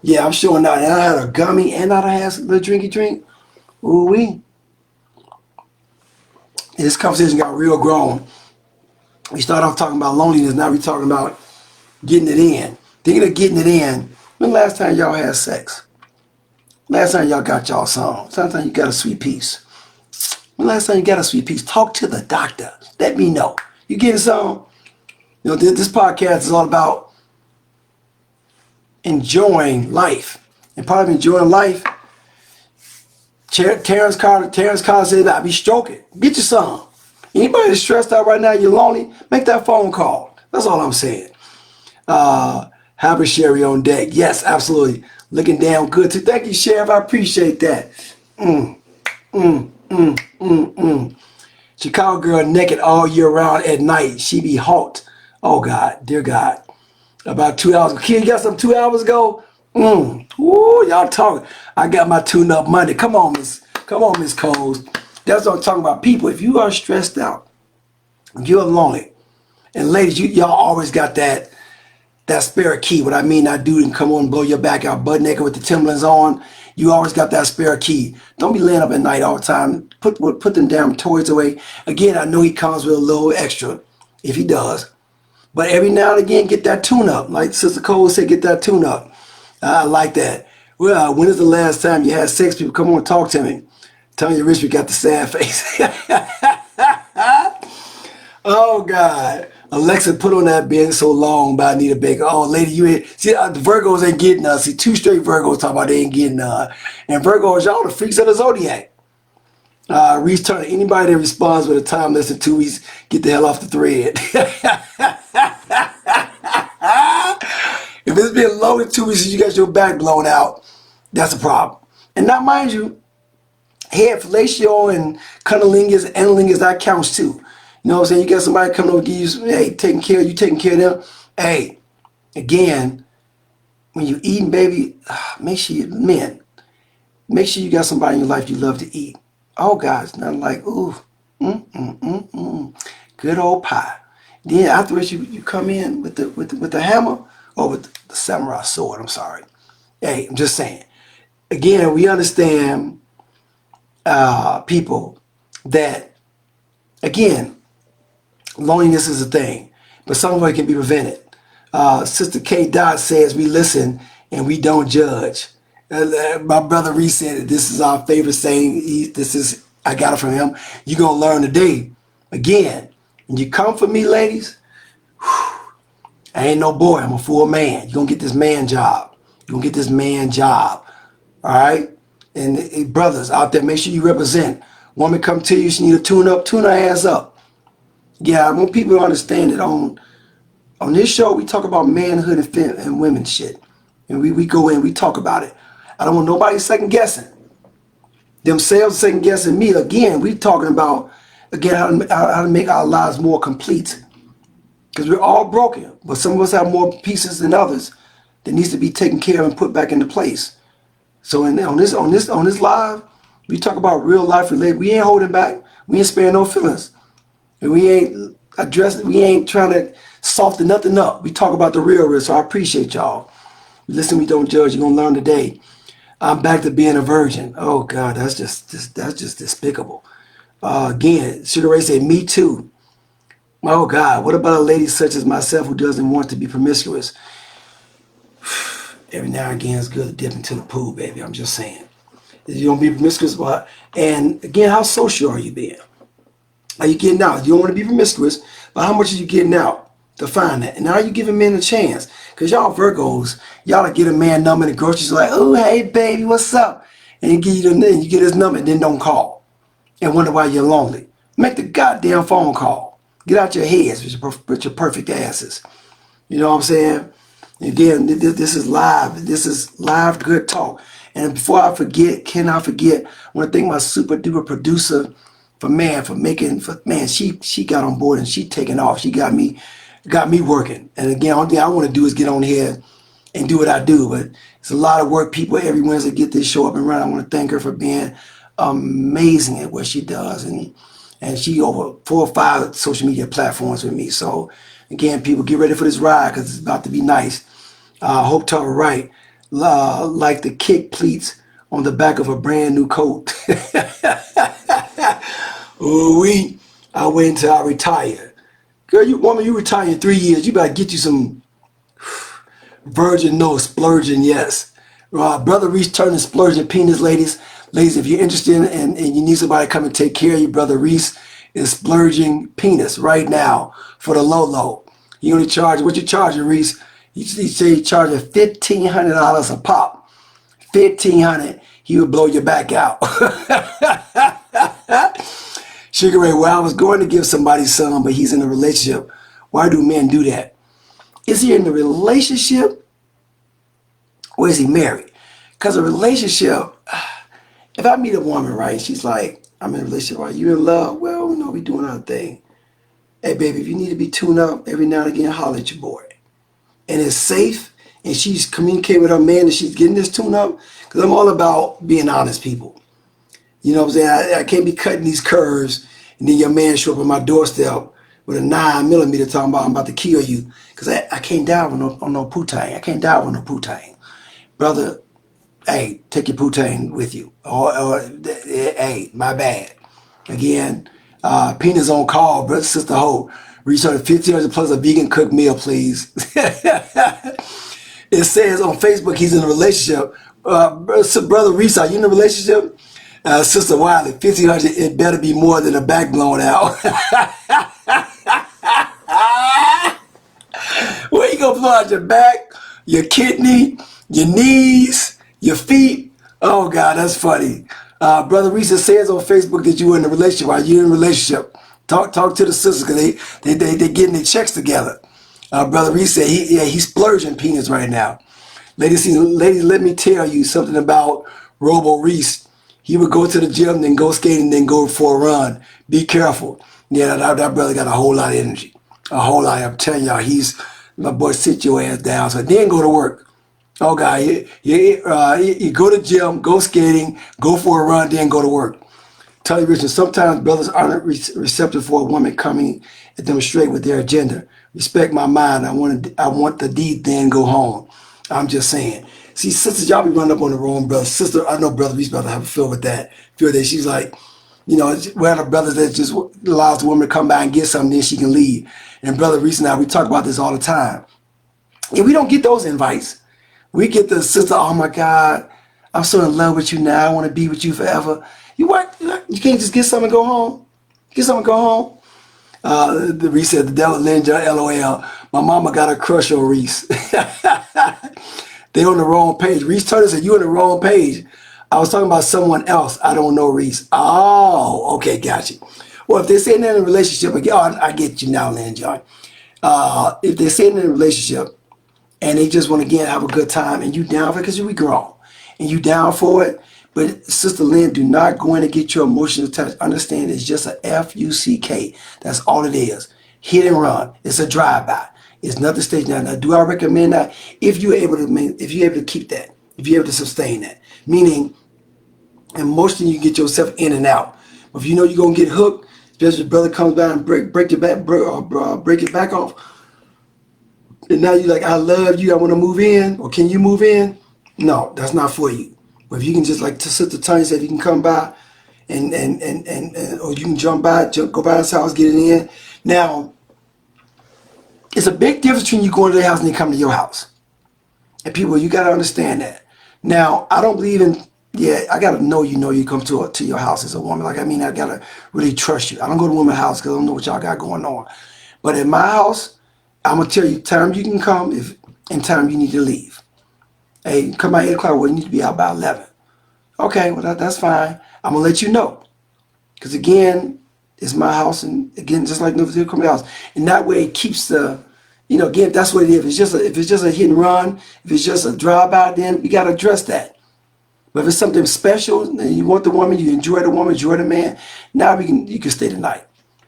Yeah, I'm showing out. And I had a gummy and I had a little drinky drink. Ooh-wee. This conversation got real grown. We started off talking about loneliness. Now we're talking about getting it in. Thinking of getting it in. When the last time y'all had sex? Last time y'all got y'all some. Sometimes you got a sweet piece. When the last time you got a sweet piece? Talk to the doctor. Let me know. You getting some? You know, this podcast is all about enjoying life. And part of enjoying life, Terrence Carter said, I be stroking. Get you some. Anybody that's stressed out right now, you're lonely, make that phone call. That's all I'm saying. Have a Sherry on deck. Yes, absolutely. Looking damn good too. Thank you, Sheriff. I appreciate that. Chicago girl naked all year round at night. She be hot. Oh God, dear God. About 2 hours. Kid, you got some 2 hours ago? Ooh, y'all talking. I got my tune-up Monday. Come on, Miss Coles. That's what I'm talking about. People, if you are stressed out, you're lonely. And ladies, y'all always got that spare key. What I mean, that dude can come on and blow your back out butt naked with the Timberlands on. You always got that spare key. Don't be laying up at night all the time. Put them damn toys away. Again, I know he comes with a little extra, if he does. But every now and again, get that tune-up. Like Sister Cole said, get that tune-up. I like that. Well, when is the last time you had sex? People, come on, talk to me. Tell me Richard got the sad face. Oh, God. Alexa put on that bed so long by Anita Baker. Oh, lady, you ain't. See, the Virgos ain't getting us. See, 2 straight Virgos talking about they ain't getting us. And Virgos, y'all the freaks of the zodiac. Reese Turner, anybody that responds with a time less than 2 weeks, get the hell off the thread. If it's been longer than 2 weeks and you got your back blown out, that's a problem. And now, mind you, head fellatio and cunnilingus, analingus, that counts too. You know what I'm saying? You got somebody coming over to give you some, hey, taking care of them. Hey, again, when you eating, baby, make sure you got somebody in your life you love to eat. Oh, God, it's not like, ooh, good old pie. Then afterwards, you come in with the hammer or with the samurai sword. I'm sorry. Hey, I'm just saying. Again, we understand people that, again, loneliness is a thing, but some of it can be prevented. Sister K. Dot says we listen and we don't judge. My brother Reese said it. This is our favorite saying. I got it from him. You're going to learn today. Again, when you come for me, ladies, I ain't no boy. I'm a full man. You're going to get this man job. All right? And brothers out there, make sure you represent. Woman come to you, she need a tune her ass up. Yeah, I want people to understand that on this show, we talk about manhood and women shit. And we go in, we talk about it. I don't want nobody second guessing. Themselves second guessing me. Again, we talking about, again, how to make our lives more complete. Because we're all broken, but some of us have more pieces than others that needs to be taken care of and put back into place. So on this live, we talk about real life related. We ain't holding back. We ain't sparing no feelings. And we ain't trying to soften nothing up. We talk about the real. So I appreciate y'all. Listen, we don't judge. You're gonna learn today. I'm back to being a virgin. Oh God, that's just despicable. Again, Sugar Ray said, me too. Oh God, what about a lady such as myself who doesn't want to be promiscuous? Every now and again, it's good to dip into the pool, baby. I'm just saying. You don't be promiscuous, and again, how social are you being? Are you getting out? You don't want to be promiscuous, but how much are you getting out to find that? And now you giving men a chance. Because y'all Virgos, y'all to get a man number in the groceries like, oh, hey, baby, what's up? And you get his number and then don't call. And wonder why you're lonely. Make the goddamn phone call. Get out your heads with your perfect asses. You know what I'm saying? Again, this is live. This is live good talk. And before I forget, I want to thank my super duper producer she got on board and she taking off. She got me working. And again, only thing I want to do is get on here and do what I do. But it's a lot of work. People every Wednesday get this show up and running. I want to thank her for being amazing at what she does. And she over 4 or 5 social media platforms with me. So again, people get ready for this ride because it's about to be nice. Hope to her right. Like the kick pleats on the back of a brand new coat. Ooh, I wait until I retire. Girl, you retire in 3 years. You better get you some. Virgin, no. Splurging, yes. Brother Reese turning splurging penis, ladies. Ladies, if you're interested and you need somebody to come and take care of you, Brother Reese is splurging penis right now for the low low. You only charge, what you charging, Reese? You say you charging $1,500 a pop. 1,500, he would blow your back out. Sugar Ray, well, I was going to give somebody some, but he's in a relationship. Why do men do that? Is he in a relationship or is he married? Because a relationship, if I meet a woman, right, she's like, I'm in a relationship, are you in love? Well, no, we doing our thing. Hey, baby, if you need to be tuned up every now and again, holler at your boy. And it's safe, and she's communicating with her man and she's getting this tune up, because I'm all about being honest people. You know what I'm saying? I can't be cutting these curves and then your man show up at my doorstep with a 9mm talking about I'm about to kill you, because I can't die on no poutine. I can't die on no poutine. Brother, hey, take your poutine with you. Or hey, my bad. Again, penis on call, brother, sister Hope. Research 1,500 plus a vegan cooked meal, please. It says on Facebook he's in a relationship. Brother Reese, are you in a relationship? Sister Wiley, 1,500, it better be more than a back blown out. Where you gonna blow out your back, your kidney, your knees, your feet? Oh God, that's funny. Brother Reese says on Facebook that you were in a relationship. Are you in a relationship? Talk to the sisters, because they getting their checks together. Brother Reese said he's splurging penis right now. Ladies, let me tell you something about Robo Reese. He would go to the gym, then go skating, then go for a run. Be careful. Yeah, that brother got a whole lot of energy. A whole lot. I'm telling y'all, my boy, sit your ass down. So then go to work. Oh God, you go to the gym, go skating, go for a run, then go to work. Tell you, Richard, sometimes brothers aren't receptive for a woman coming at them straight with their agenda. Respect my mind. I want the deed, then go home. I'm just saying. See, sisters, y'all be running up on the wrong brother. Sister, I know Brother Reese about to have a feel with that. Feel that she's like, you know, we're the brothers that just allows the woman to come by and get something, then she can leave. And Brother Reese and I, we talk about this all the time. And we don't get those invites. We get the sister, oh my God, I'm so in love with you now. I want to be with you forever. You what? You can't just get something and go home. Get something and go home. The Reese said, the devil ninja, LOL. My mama got a crush on Reese. They on the wrong page. Reese Turner said, you on the wrong page. I was talking about someone else. I don't know Reese. Oh, okay, got you. Well, if they're saying they're in a relationship, again, I get you now, Lynn John. If they're saying they're in a relationship and they just want to, again, have a good time, and you down for it, because we grown, and you down for it, but Sister Lynn, do not go in and get your emotions attached. Understand it's just a F-U-C-K. That's all it is. Hit and run. It's a drive-by. It's nothing staged now. Now, do I recommend that? If you're able to keep that, if you're able to sustain that, meaning emotionally you get yourself in and out. But if you know you're gonna get hooked, just your brother comes by and break your back, break your back off, and now you're like, I love you, I want to move in, or can you move in? No, that's not for you. But if you can just like to sit the time, say if you can come by, and or you can go by his house, get it in. Now, it's a big difference between you going to their house and they come to your house. And people, you got to understand that. Now, I don't believe in, I got to know you come to your house as a woman. Like, I mean, I got to really trust you. I don't go to a woman's house because I don't know what y'all got going on. But in my house, I'm going to tell you time you can come and time you need to leave. Hey, come by 8 o'clock, well, you need to be out by 11. Okay, well, that's fine. I'm going to let you know. Because again, it's my house, and again, just like nobody come to the house. And that way it keeps the, again, that's what it is. If it's just a hit and run, if it's just a drive-by, then we got to address that. But if it's something special, and you want the woman, you enjoy the woman, enjoy the man, now you can stay the night.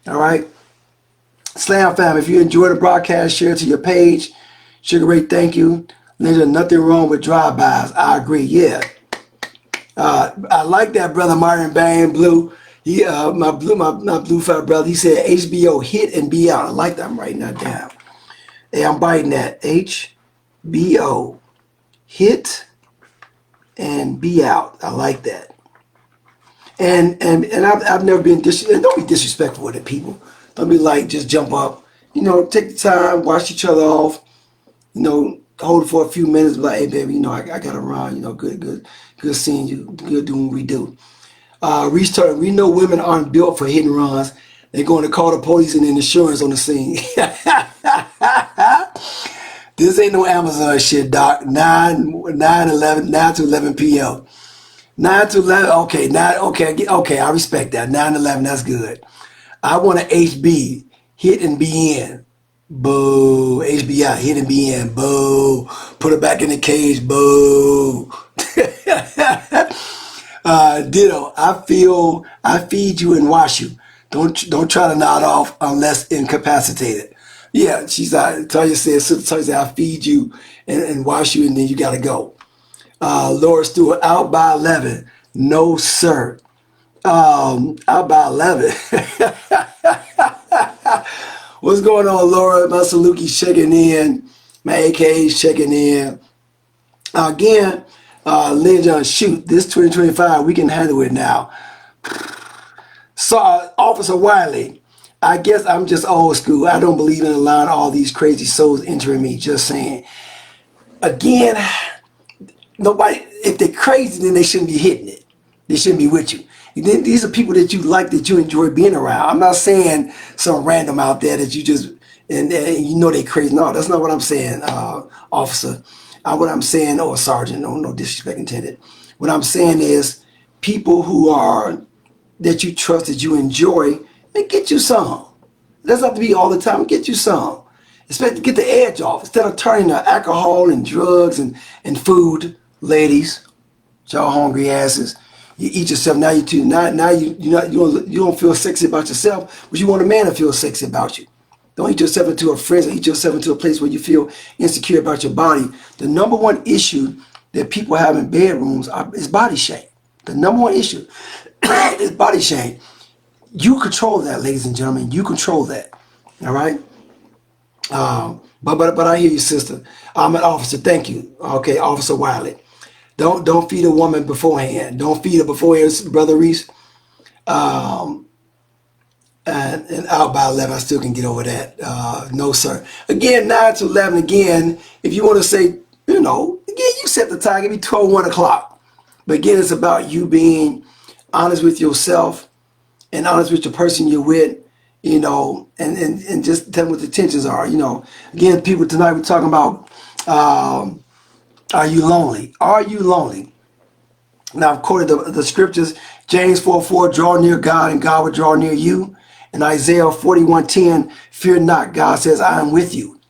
All right? S.L.A.M fam, if you enjoy the broadcast, share it to your page. Sugar Ray, thank you. There's nothing wrong with drive-bys. I agree, yeah. I like that, brother Martin Bang Blue. He, my blue fat brother, he said HBO hit and be out. I like that. I'm writing that down. Hey, I'm biting that. HBO hit and be out. I like that. And I've never been don't be disrespectful with it, people. Don't be like just jump up. Take the time, wash each other off. hold it for a few minutes, like, hey, baby, I got to run. Good seeing you. Good doing what we do. Restart. We know women aren't built for hit and runs. They're going to call the police and insurance on the scene. This ain't no Amazon shit, Doc. 9 to 11 p.m. 9 to 11, okay, okay, I respect that. 9 to 11, that's good. I want an HB, hit and be in. Boo. HBI, hit and be in. Boo. Put her back in the cage. Boo. Ditto. I feed you and wash you. Don't try to nod off unless incapacitated. Yeah, she's Tiy-E said, Sister Tiy-E said, I feed you and wash you, and then you gotta go. Laura Stewart, out by 11. No, sir. Out by 11. What's going on, Laura? My Saluki checking in. My AK's checking in. Again, Lynn John, shoot, this 2025, we can handle it now. So, Officer Wiley, I guess I'm just old school. I don't believe in allowing all these crazy souls entering me. Just saying. Again, nobody, if they're crazy, then they shouldn't be hitting it. They shouldn't be with you. These are people that you like, that you enjoy being around. I'm not saying some random out there that you just, and you know they crazy. No, that's not what I'm saying, officer. What I'm saying, or sergeant, no disrespect intended. What I'm saying is people who are, that you trust, that you enjoy, and get you some. It doesn't have to be all the time. Get you some. Expect to get the edge off instead of turning to alcohol and drugs and food. Ladies, y'all hungry asses. You eat yourself. Now you too. Now you don't feel sexy about yourself, but you want a man to feel sexy about you. Don't eat yourself into a frenzy. Eat yourself into a place where you feel insecure about your body. The number one issue that people have in bedrooms is body shame. The number one issue is body shame. You control that, ladies and gentlemen. You control that. All right. But I hear you, sister. I'm an officer. Thank you. Okay, Officer Wiley. Don't feed a woman beforehand. Don't feed her beforehand, Brother Reese. And out by 11, I still can get over that. No, sir. Again, 9 to 11. Again, if you want to say, again, you set the time. Give me 12, 1 o'clock. But again, it's about you being honest with yourself and honest with the person you're with, and just tell them what the tensions are. Again, people, tonight we're talking about, are you lonely? Are you lonely? Now, according to the scriptures, James 4:4, draw near God and God will draw near you. And Isaiah 41:10, fear not, God says, I am with you.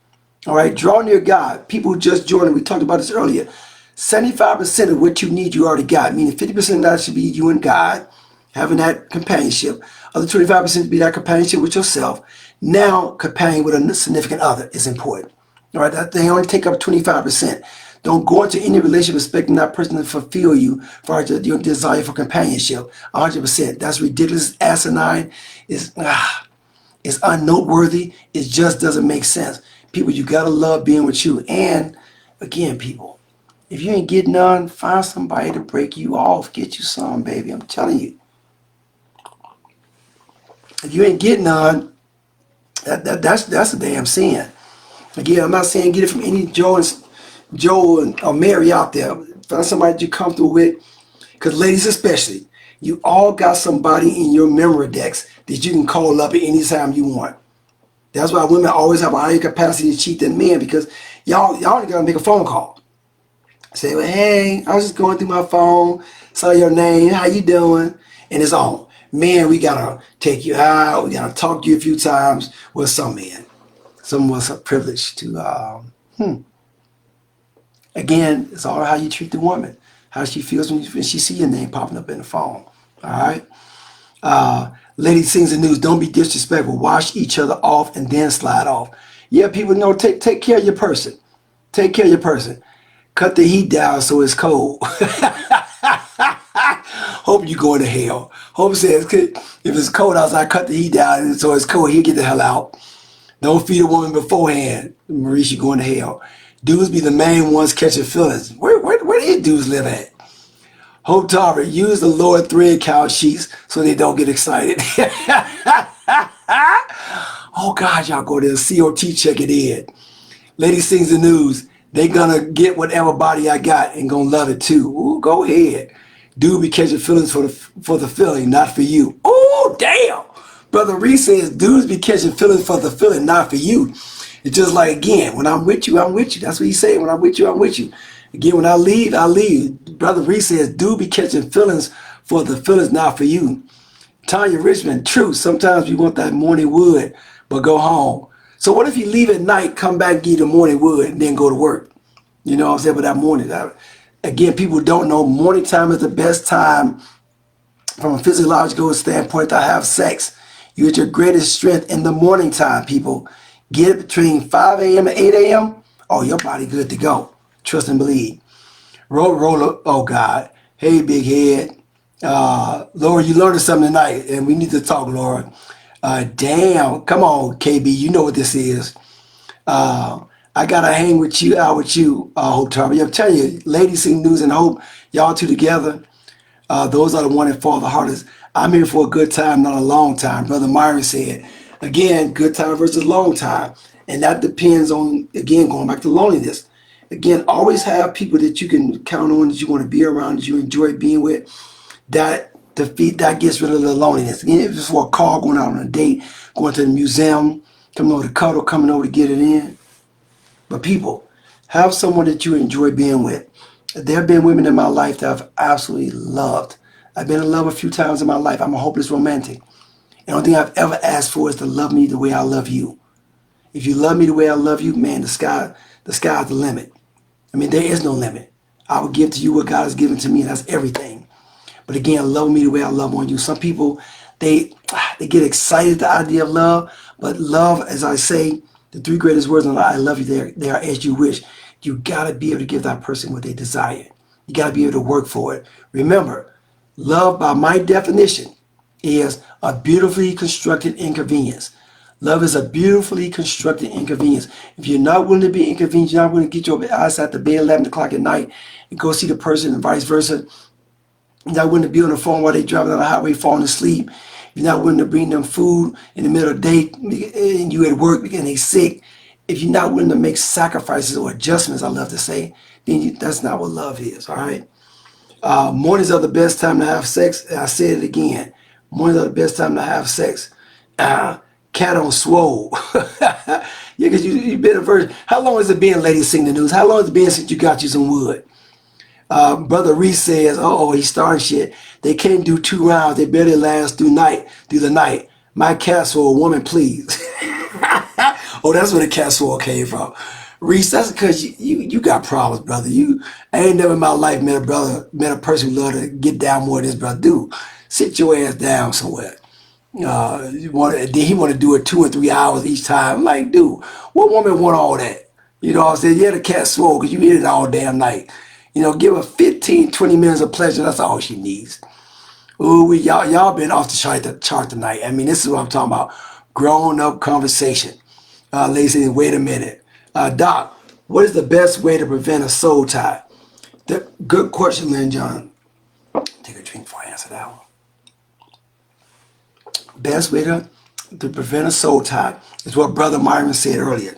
All right, draw near God. People who just joined, we talked about this earlier. 75% of what you need, you already got. Meaning 50% of that should be you and God, having that companionship. Other 25% be that companionship with yourself. Now, companion with a significant other is important. All right, they only take up 25%. Don't go into any relationship expecting that person to fulfill you for your desire for companionship. 100%. That's ridiculous, asinine. It's unnoteworthy. It just doesn't make sense. People, you gotta love being with you. And again, people, if you ain't getting none, find somebody to break you off. Get you some, baby. I'm telling you. If you ain't getting none, that's a damn sin. Again, I'm not saying get it from any Joe or Mary out there. Find somebody that you're comfortable with. Because ladies especially, you all got somebody in your memory decks that you can call up at any time you want. That's why women always have a higher capacity to cheat than men, because y'all only gotta make a phone call. Say, well, hey, I was just going through my phone, saw your name, how you doing? And it's on. Man, we gotta take you out, we gotta talk to you a few times. Well, some men. Some of us are privileged to, Again, it's all how you treat the woman, how she feels when she see your name popping up in the phone. All right. Lady sings the news. Don't be disrespectful. Wash each other off and then slide off. Yeah, people know. Take care of your person. Take care of your person. Cut the heat down so it's cold. Hope you going to hell. Hope says if it's cold outside, cut the heat down so it's cold. He'll get the hell out. Don't feed a woman beforehand. Maurice, you going to hell. Dudes be the main ones catching feelings. Where these dudes live at? Hope Tarver, use the lower thread count sheets so they don't get excited. Oh God, y'all go there. COT check it in. Lady sings the news. They gonna get whatever body I got and gonna love it too. Ooh, go ahead. Dude be catching feelings for the feeling, not for you. Oh, damn. Brother Reese says, dudes be catching feelings for the feeling, not for you. It's just like, again, when I'm with you, I'm with you. That's what he's saying. When I'm with you, I'm with you. Again, when I leave, I leave. Brother Reese says, dude be catching feelings for the feelings, not for you. Tanya Richmond, true. Sometimes we want that morning wood, but go home. So what if you leave at night, come back, get the morning wood, and then go to work? You know what I'm saying? But that morning, again, people don't know morning time is the best time from a physiological standpoint to have sex. You get your greatest strength in the morning time, people. Get it between 5 a.m. and 8 a.m. Oh, your body good to go. Trust and believe. Roller, oh God. Hey, big head. Laura, you learned something tonight, and we need to talk, Laura. Damn, come on, KB, you know what this is. I gotta hang with you, out with you, Hope Tarby. I'm telling you, Ladies Sing News and Hope, y'all two together. Those are the one that fall the hardest. I'm here for a good time, not a long time. Brother Myron said, again, good time versus long time. And that depends on, again, going back to loneliness. Again, always have people that you can count on, that you want to be around, that you enjoy being with. That gets rid of the loneliness. Again, if it's for a call, going out on a date, going to the museum, coming over to cuddle, coming over to get it in. But people, have someone that you enjoy being with. There have been women in my life that I've absolutely loved. I've been in love a few times in my life. I'm a hopeless romantic. And the only thing I've ever asked for is to love me the way I love you. If you love me the way I love you, man, the sky's the limit. I mean, there is no limit. I will give to you what God has given to me, and that's everything. But again, love me the way I love on you. Some people, they get excited at the idea of love, but love, as I say, the three greatest words on I love you, they are as you wish. You gotta be able to give that person what they desire. You gotta be able to work for it. Remember, love by my definition is a beautifully constructed inconvenience. Love is a beautifully constructed inconvenience. If you're not willing to be inconvenienced, you're not willing to get your ass out the bed 11 o'clock at night and go see the person and vice versa. You're not willing to be on the phone while they're driving on the highway falling asleep. You're not willing to bring them food in the middle of the day and you at work and they sick. If you're not willing to make sacrifices or adjustments, I love to say, then that's not what love is, all right? Mornings are the best time to have sex. I said it again. Mornings are the best time to have sex. Cat on swole. Yeah, because you've been a virgin. How long has it been, Ladies Sing the News? How long has it been since you got you some wood? Brother Reese says, oh, he's starting shit. They can't do 2 rounds. They barely last through the night. My casserole, woman, please. Oh, that's where the casserole came from. Reese, that's because you got problems, brother. I ain't never in my life met a person who loved to get down more than this brother. Dude, sit your ass down somewhere. He want to do it 2 or 3 hours each time. I'm like, dude, what woman want all that? You know what I'm saying? Yeah, the casserole, because you eat it all damn night. Give her 15, 20 minutes of pleasure. That's all she needs. Ooh, y'all been off the chart tonight. I mean, this is what I'm talking about. Grown up conversation. Ladies, wait a minute. Doc, what is the best way to prevent a soul tie? Good question, Lynn John. Take a drink before I answer that one. Best way to prevent a soul tie is what Brother Myron said earlier.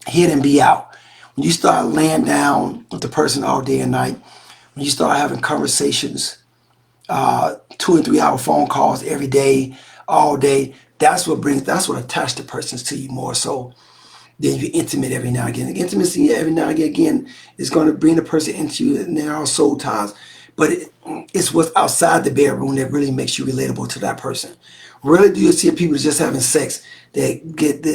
Hit and be out. When you start laying down with the person all day and night, when you start having conversations, 2 and 3 hour phone calls every day, all day, that's what attaches the persons to you more so than you're intimate every now and again. Intimacy every now and again is going to bring the person into you, and there are soul ties. But it's what's outside the bedroom that really makes you relatable to that person. Rarely do you see people just having sex that get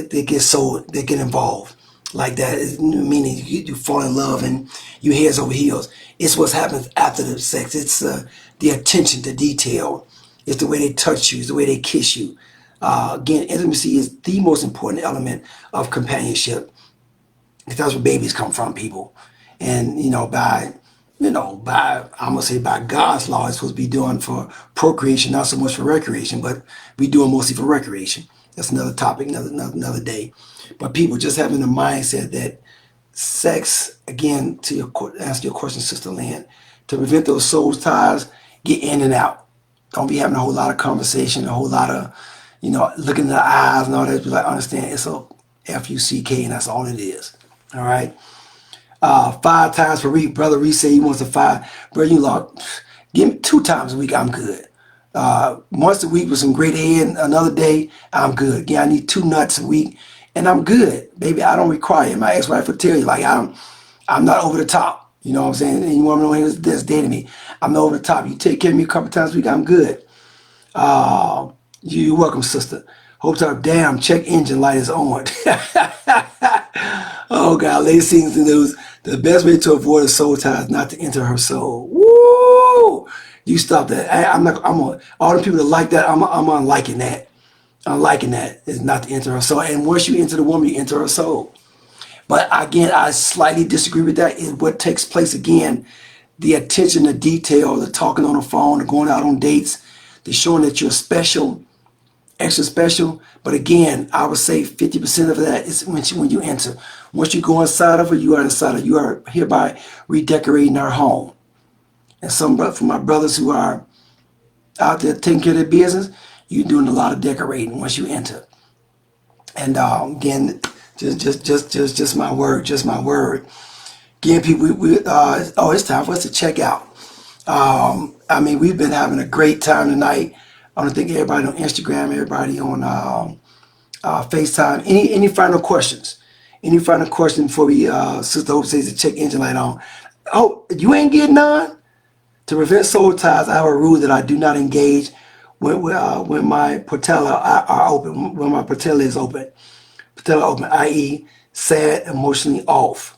involved like that. Meaning you fall in love and you heads over heels. It's what happens after the sex. It's the attention to detail. It's the way they touch you. It's the way they kiss you. Again, intimacy is the most important element of companionship. Because that's where babies come from, people. And I'm gonna say by God's law, it's supposed to be doing for procreation, not so much for recreation, but we do it mostly for recreation. That's another topic, another day. But people just having the mindset that sex, again, answer your question, Sister Lynn, to prevent those soul ties, get in and out. Don't be having a whole lot of conversation, a whole lot of, looking in the eyes and all that. Be like, understand, it's a F-U-C-K, and that's all it is. All right. 5 times per week. Brother Reese said he wants a 5. Brother, you lot, give me 2 times a week. I'm good. Once a week with some great head. Another day, I'm good. Yeah, I need 2 nuts a week, and I'm good, baby. I don't require it. My ex-wife will tell you, like, I'm not over the top. You know what I'm saying? Any woman on here that's dating me, I'm not over the top. You take care of me a couple times a week, I'm good. You're welcome, sister. Hope to have damn check engine light is on. Oh God, ladies sings the news. The best way to avoid a soul tie is not to enter her soul. Woo! You stop that. I'm not. I'm on all the people that like that. I'm unliking that. I'm liking that. Is not to enter her soul. And once you enter the woman, you enter her soul. But again, I slightly disagree with that. Is what takes place again. The attention to detail, the talking on the phone, the going out on dates, the showing that you're special, extra special. But again, I would say 50% of that is when you enter. Once you go inside of her, you are inside of her. You are hereby redecorating our home. And for my brothers who are out there taking care of their business, you're doing a lot of decorating once you enter. And again, just my word, just my word. Again, people, it's time for us to check out. I mean, we've been having a great time tonight. I want to thank everybody on Instagram, everybody on FaceTime. Any final questions? Any final questions before we, Sister Hope says the check engine light on? Oh, you ain't getting none? To prevent soul ties, I have a rule that I do not engage when my patella are open, when my patella is open. Patella open, i.e. sad, emotionally off.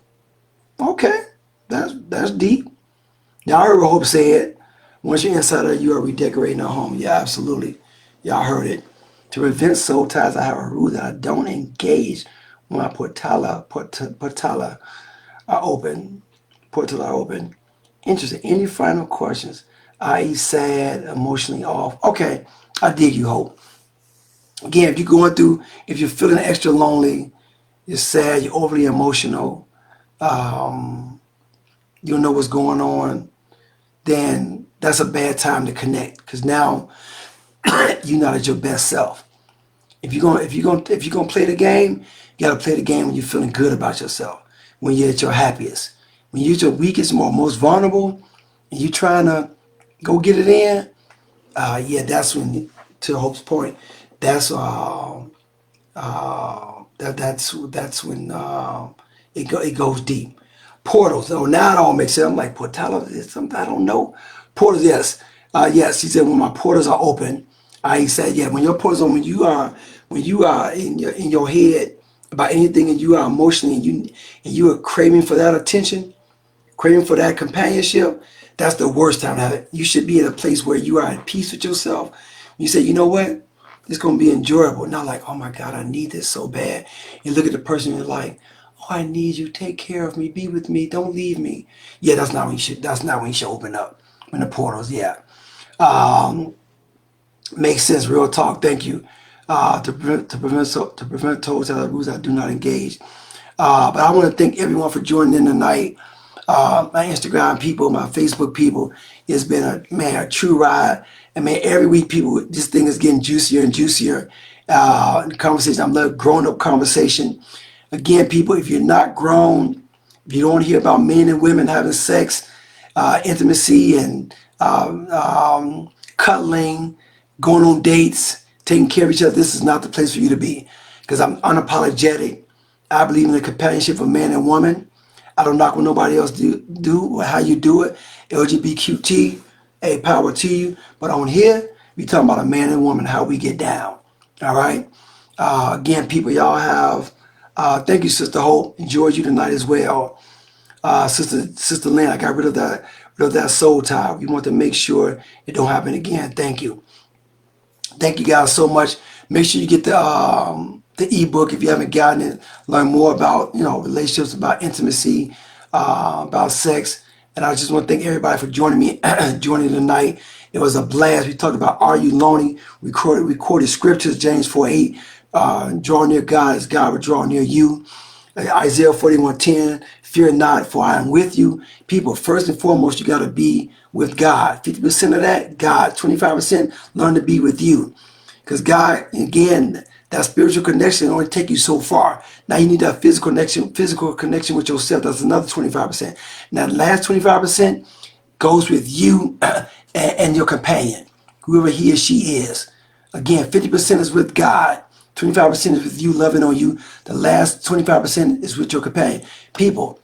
Okay, that's deep. Y'all heard what Hope said. Once you're inside of it, you are redecorating a home. Yeah, absolutely. Y'all heard it. To prevent soul ties, I have a rule that I don't engage when my patella are open. Patella are open. Interesting. Any final questions? I.e. sad, emotionally off. Okay, I dig you, Hope. Again, if you're feeling extra lonely, you're sad, you're overly emotional, you don't know what's going on, then that's a bad time to connect because now you're not at your best self. If you're gonna play the game, you gotta play the game when you're feeling good about yourself, when you're at your happiest, when you're at your weakest, most vulnerable, and you're trying to go get it in. Yeah, that's when. To Hope's point, that's that's when it goes deep. Portals. Oh, now it all makes sense. I'm like, portal is something I don't know. Portals, yes. Yes, he said when my portals are open. He said, yeah, when your portals are, when you are in your head about anything and you are emotionally and you are craving for that attention, craving for that companionship, that's the worst time to have it. You should be in a place where you are at peace with yourself. You say, you know what? It's going to be enjoyable. Not like, oh my God, I need this so bad. You look at the person and you're like, oh, I need you. Take care of me. Be with me. Don't leave me. Yeah, that's not when you should open up. When the portals, yeah. Makes sense. Real talk. Thank you. To prevent total rules, I do not engage. But I want to thank everyone for joining in tonight. My Instagram people, my Facebook people. It's been a true ride. And man, every week this thing is getting juicier and juicier. The conversation, I'm loving grown up conversation. Again, people, if you're not grown, if you don't want to hear about men and women having sex, intimacy and cuddling, going on dates, taking care of each other, this is not the place for you to be. Because I'm unapologetic. I believe in the companionship of man and woman. I don't knock what nobody else do or how you do it. LGBTQT, hey, power to you. But on here, we talking about a man and woman, how we get down. All right. Again, people, y'all have. Thank you, Sister Hope. Enjoyed you tonight as well. Sister Lynn, I got rid of that soul tie. We want to make sure it don't happen again. Thank you. Thank you guys so much. Make sure you get the ebook if you haven't gotten it. Learn more about relationships, about intimacy, about sex. And I just want to thank everybody for joining me tonight. It was a blast. We talked about Are You Lonely? Recorded scriptures, James 4:8. Draw near God as God will draw near you. Isaiah 41:10. Fear not, for I am with you. People, first and foremost, you got to be with God. 50% of that, God. 25%, learn to be with you. Because God, again, That spiritual connection only take you so far. Now you need that physical connection with yourself. That's another 25%. Now the last 25% goes with you and your companion, whoever he or she is. Again, 50% is with God. 25% is with you, loving on you. The last 25% is with your companion. People,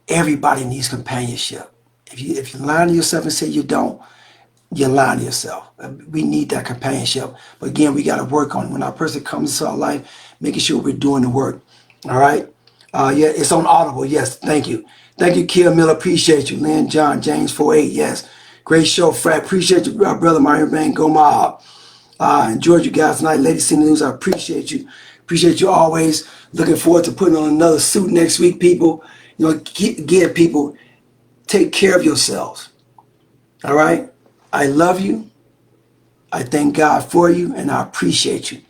everybody needs companionship. If you lie to yourself and say you don't, you're lying to yourself. We need that companionship. But again, we got to work on it. When our person comes into our life, making sure we're doing the work. All right? Yeah, it's on Audible. Yes, thank you. Thank you, Kia Miller. Appreciate you. Lynn John, James 48. Yes. Great show, Fred. Appreciate you, brother Mario Bang. Go Mob. Enjoyed you guys tonight. Ladies Sing the News, I appreciate you. Appreciate you always. Looking forward to putting on another suit next week, people. You know, again, people, take care of yourselves. All right? I love you. I thank God for you, and I appreciate you.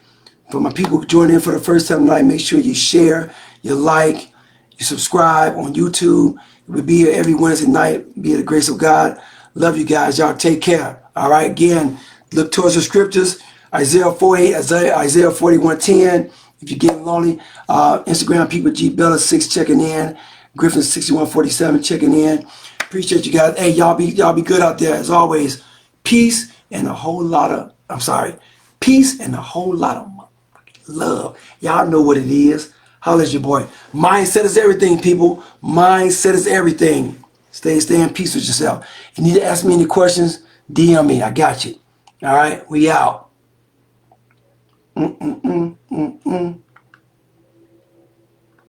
For my people who joined in for the first time tonight, make sure you share, you like, you subscribe on YouTube. We'll be here every Wednesday night. Be the grace of God. Love you guys. Y'all take care. All right. Again, look towards the scriptures. Isaiah 48, Isaiah 41:10. If you're getting lonely, Instagram people G Bella 6 checking in. Griffin 6147 checking in. Appreciate you guys. Hey, y'all be good out there as always. Peace and a whole lot of peace and a whole lot of love. Y'all know what it is. Holla at your boy. Mindset is everything, people. Mindset is everything. Stay in peace with yourself. If you need to ask me any questions, DM me. I got you. All right, we out.